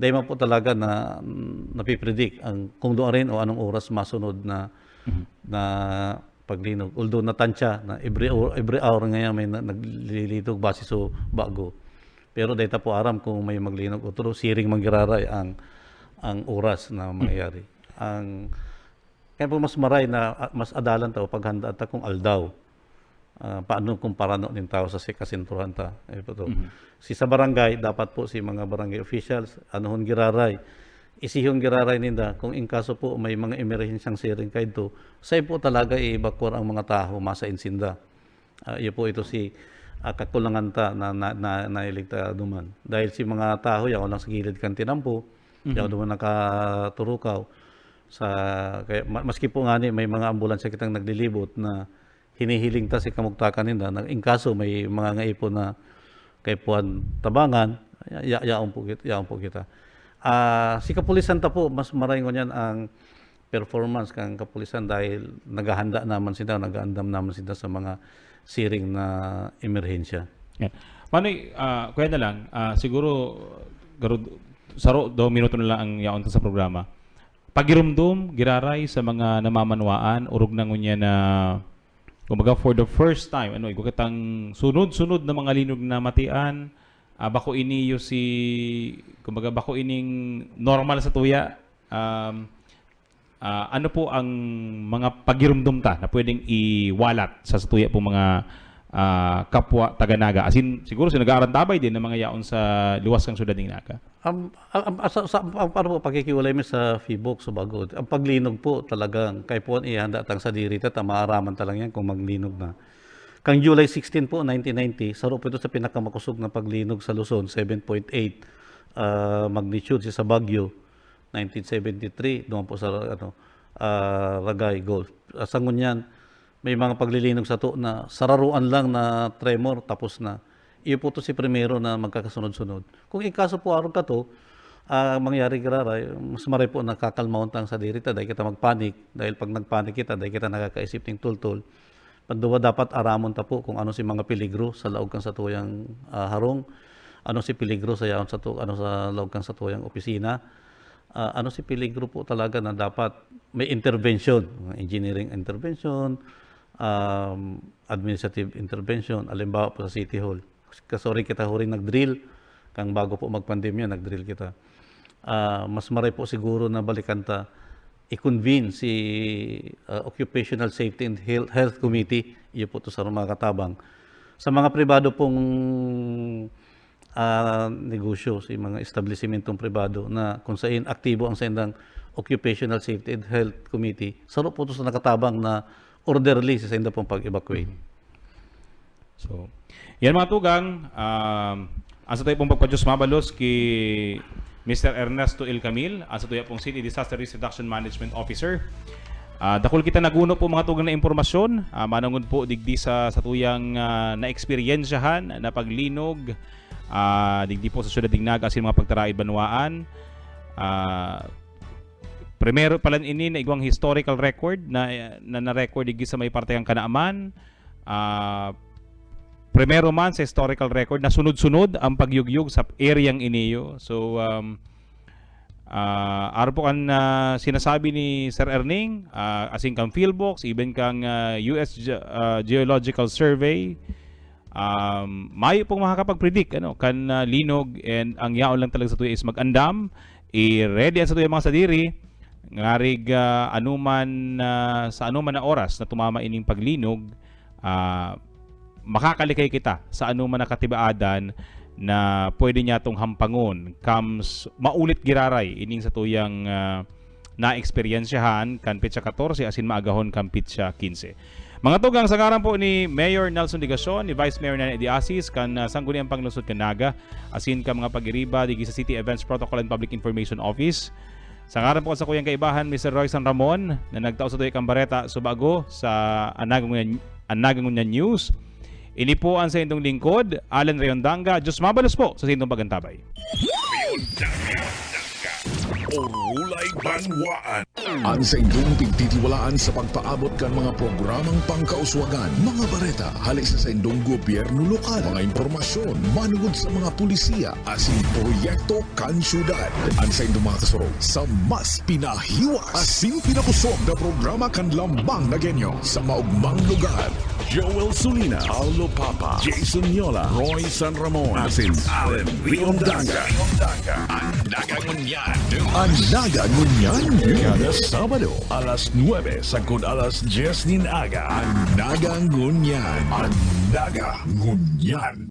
Speaker 13: dahil man po talaga na napipredict ang kung doon rin o anong oras masunod na paglinog. Although natansya na every hour ngayon may naglilitog base so bago. Pero data po aram kung may maglinog o turo, siring manggiraray ang oras na mangyayari. Kaya po mas maray na mas adalan tao paghanda ta kung aldaw. Paano kung parano din tao sa kasinturan ta. Si sa barangay, dapat po si mga barangay officials, anuhon giraray, isihong giraray ninda kung in kaso po may mga emergencyang siring kayo to, say po talaga i-evacuate ang mga tao masa insinda. Iyo po ito si kakulangan ta na nailigta duman. Dahil si mga tao, yaw lang sa gilid kan tinampo, yaw duman nakaturukaw. Kaya, maski po nga may mga ambulansya kitang naglilibot na hinihiling ta si kamugtakan nila, na in kaso may mga ngaipon na kay Puan Tabangan, yaon po kita. Si kapulisan ta po, mas maray ko niyan ang performance kang kapulisan dahil naghahanda naman sila, nag-aandam naman sila sa mga siring na emerhensya.
Speaker 14: Yeah. Manoy, kuya na lang, siguro saro 2 minuto na lang ang yaon sa programa. Pagirumdum, giraray sa mga namamanwaan, urog na ngunya na kumbaga for the first time, ikutang sunod-sunod na mga linog na matian, bako ini kumbaga bako ining normal sa tuya, ano po ang mga pagirumdum ta na pwedeng iwalat sa tuya po mga kapwa taga-Naga? Asin siguro nag-aarantabay din ng mga yaon sa luwas ng syudad ng Naga.
Speaker 13: Ano po pakikiwalay mo sa FIBOC Subago? Ang paglinog po talagang kay po ihanda tang sa dirita, maaraman talang yan kung maglinog na. Kang July 16 po, 1990, saro po ito sa pinakamakusog na paglinog sa Luzon, 7.8 magnitude sa Baguio, 1973, doon po sa Ragay Gulf. Sa ngunyan, may mga paglilinog sa to na sararuan lang na tremor, tapos na. iyo po to si primero na magkakasunod-sunod. Kung ikaso po aron ka to, mangyari kararay, mas maray po nakakalmawon tang sa dirita, dahil kita magpanik, dahil pag nagpanik kita, dahil kita nakakaisip ng tultol, panduwa dapat aramon ta po kung ano si mga peligro sa laog kang sa tuyang harong, ano si peligro sa yaon sa ano sa laog kang sa tuyang opisina, ano si peligro po talaga na dapat may intervention, engineering intervention, administrative intervention, alimbawa po sa City Hall. Kasori kita huring nag-drill, kang bago po magpandemya, nag-drill kita. Mas maray po siguro na balikan ta, i-convene si Occupational Safety and Health Committee, iyo po to sa mga katabang. Sa mga pribado pong negosyo, si mga establishmentong pribado na kung saan aktibo ang sendang Occupational Safety and Health Committee, saro po to sa nakatabang na orderly sa senda pong pag-evacuate.
Speaker 14: So, yan mga tugang, asa tayo pong pagpadyos mabalos kay Mr. Ernesto Il Camil, asa tayo pong City Disaster Risk Reduction Management Officer. Dakol kita naguno po mga tugang na impormasyon, manangon po digdi sa tuyang na-eksperyensyahan, na paglinog, digdi po sa syudad Dignaga asin mga pagtaraid banwaan. Primero pala ini na igwang historical record na record digdi sa may parte ang Kanaaman. Primero man sa historical record na sunod-sunod ang pagyugyug sa areang iniyo. So araw po kan sinasabi ni Sir Erning, asing kang Philbox, even kang US Geological Survey, mayo pong makakapag-predict kan linog, and ang yaon lang talaga sa tuyo is mag-andam, i-ready sa tuyo mga sadiri ngarig anuman sa anuman na oras na tumama ining paglinog, makakalikay kita sa anuman na katibaadan na pwede niya itong hampangon comes maulit giraray ining sa tuyang na-eksperyensyahan kan pitsa 14 asin maagahon kan pitsa 15. Mga tugang sa ngaran po ni Mayor Nelson Digacion, ni Vice Mayor Nana Ediasis, kan sangguniang panglungsod kan Naga, asin ka mga pag-iriba digi sa City Events Protocol and Public Information Office. Sa ngaran po sa kuyang kaibahan, Mr. Roy San Ramon, na nagtao sa tuyang kambareta subago sa Anagangunya News. Ini po ang sa indong lingkod, Alan Rayondanga. Diyos mabalos po sa sindong pagantabay.
Speaker 1: Orulay Banwaan. Ang sa indong pigtitiwalaan sa pagpaabot kan mga programang pangkauswagan, mga bareta, halik sa indong gobyerno lokal, mga impormasyon, manugod sa mga pulisiya, asin proyekto kan syudad. Ang sa indong mga kasurog sa mas pinahiwas, asin pinapusog na programa kan lambang na genyo sa maugmang lugar. Joel Sulina, Paulo Papa, Jason Yola, Roy San Ramon, asin Alan Rayondanga. Ang nagangunyan. Ang nagangunyan. Lunes, Sabado, alas 9 sagkod alas 10 nin aga. Ang nagangunyan. Ang nagangunyan.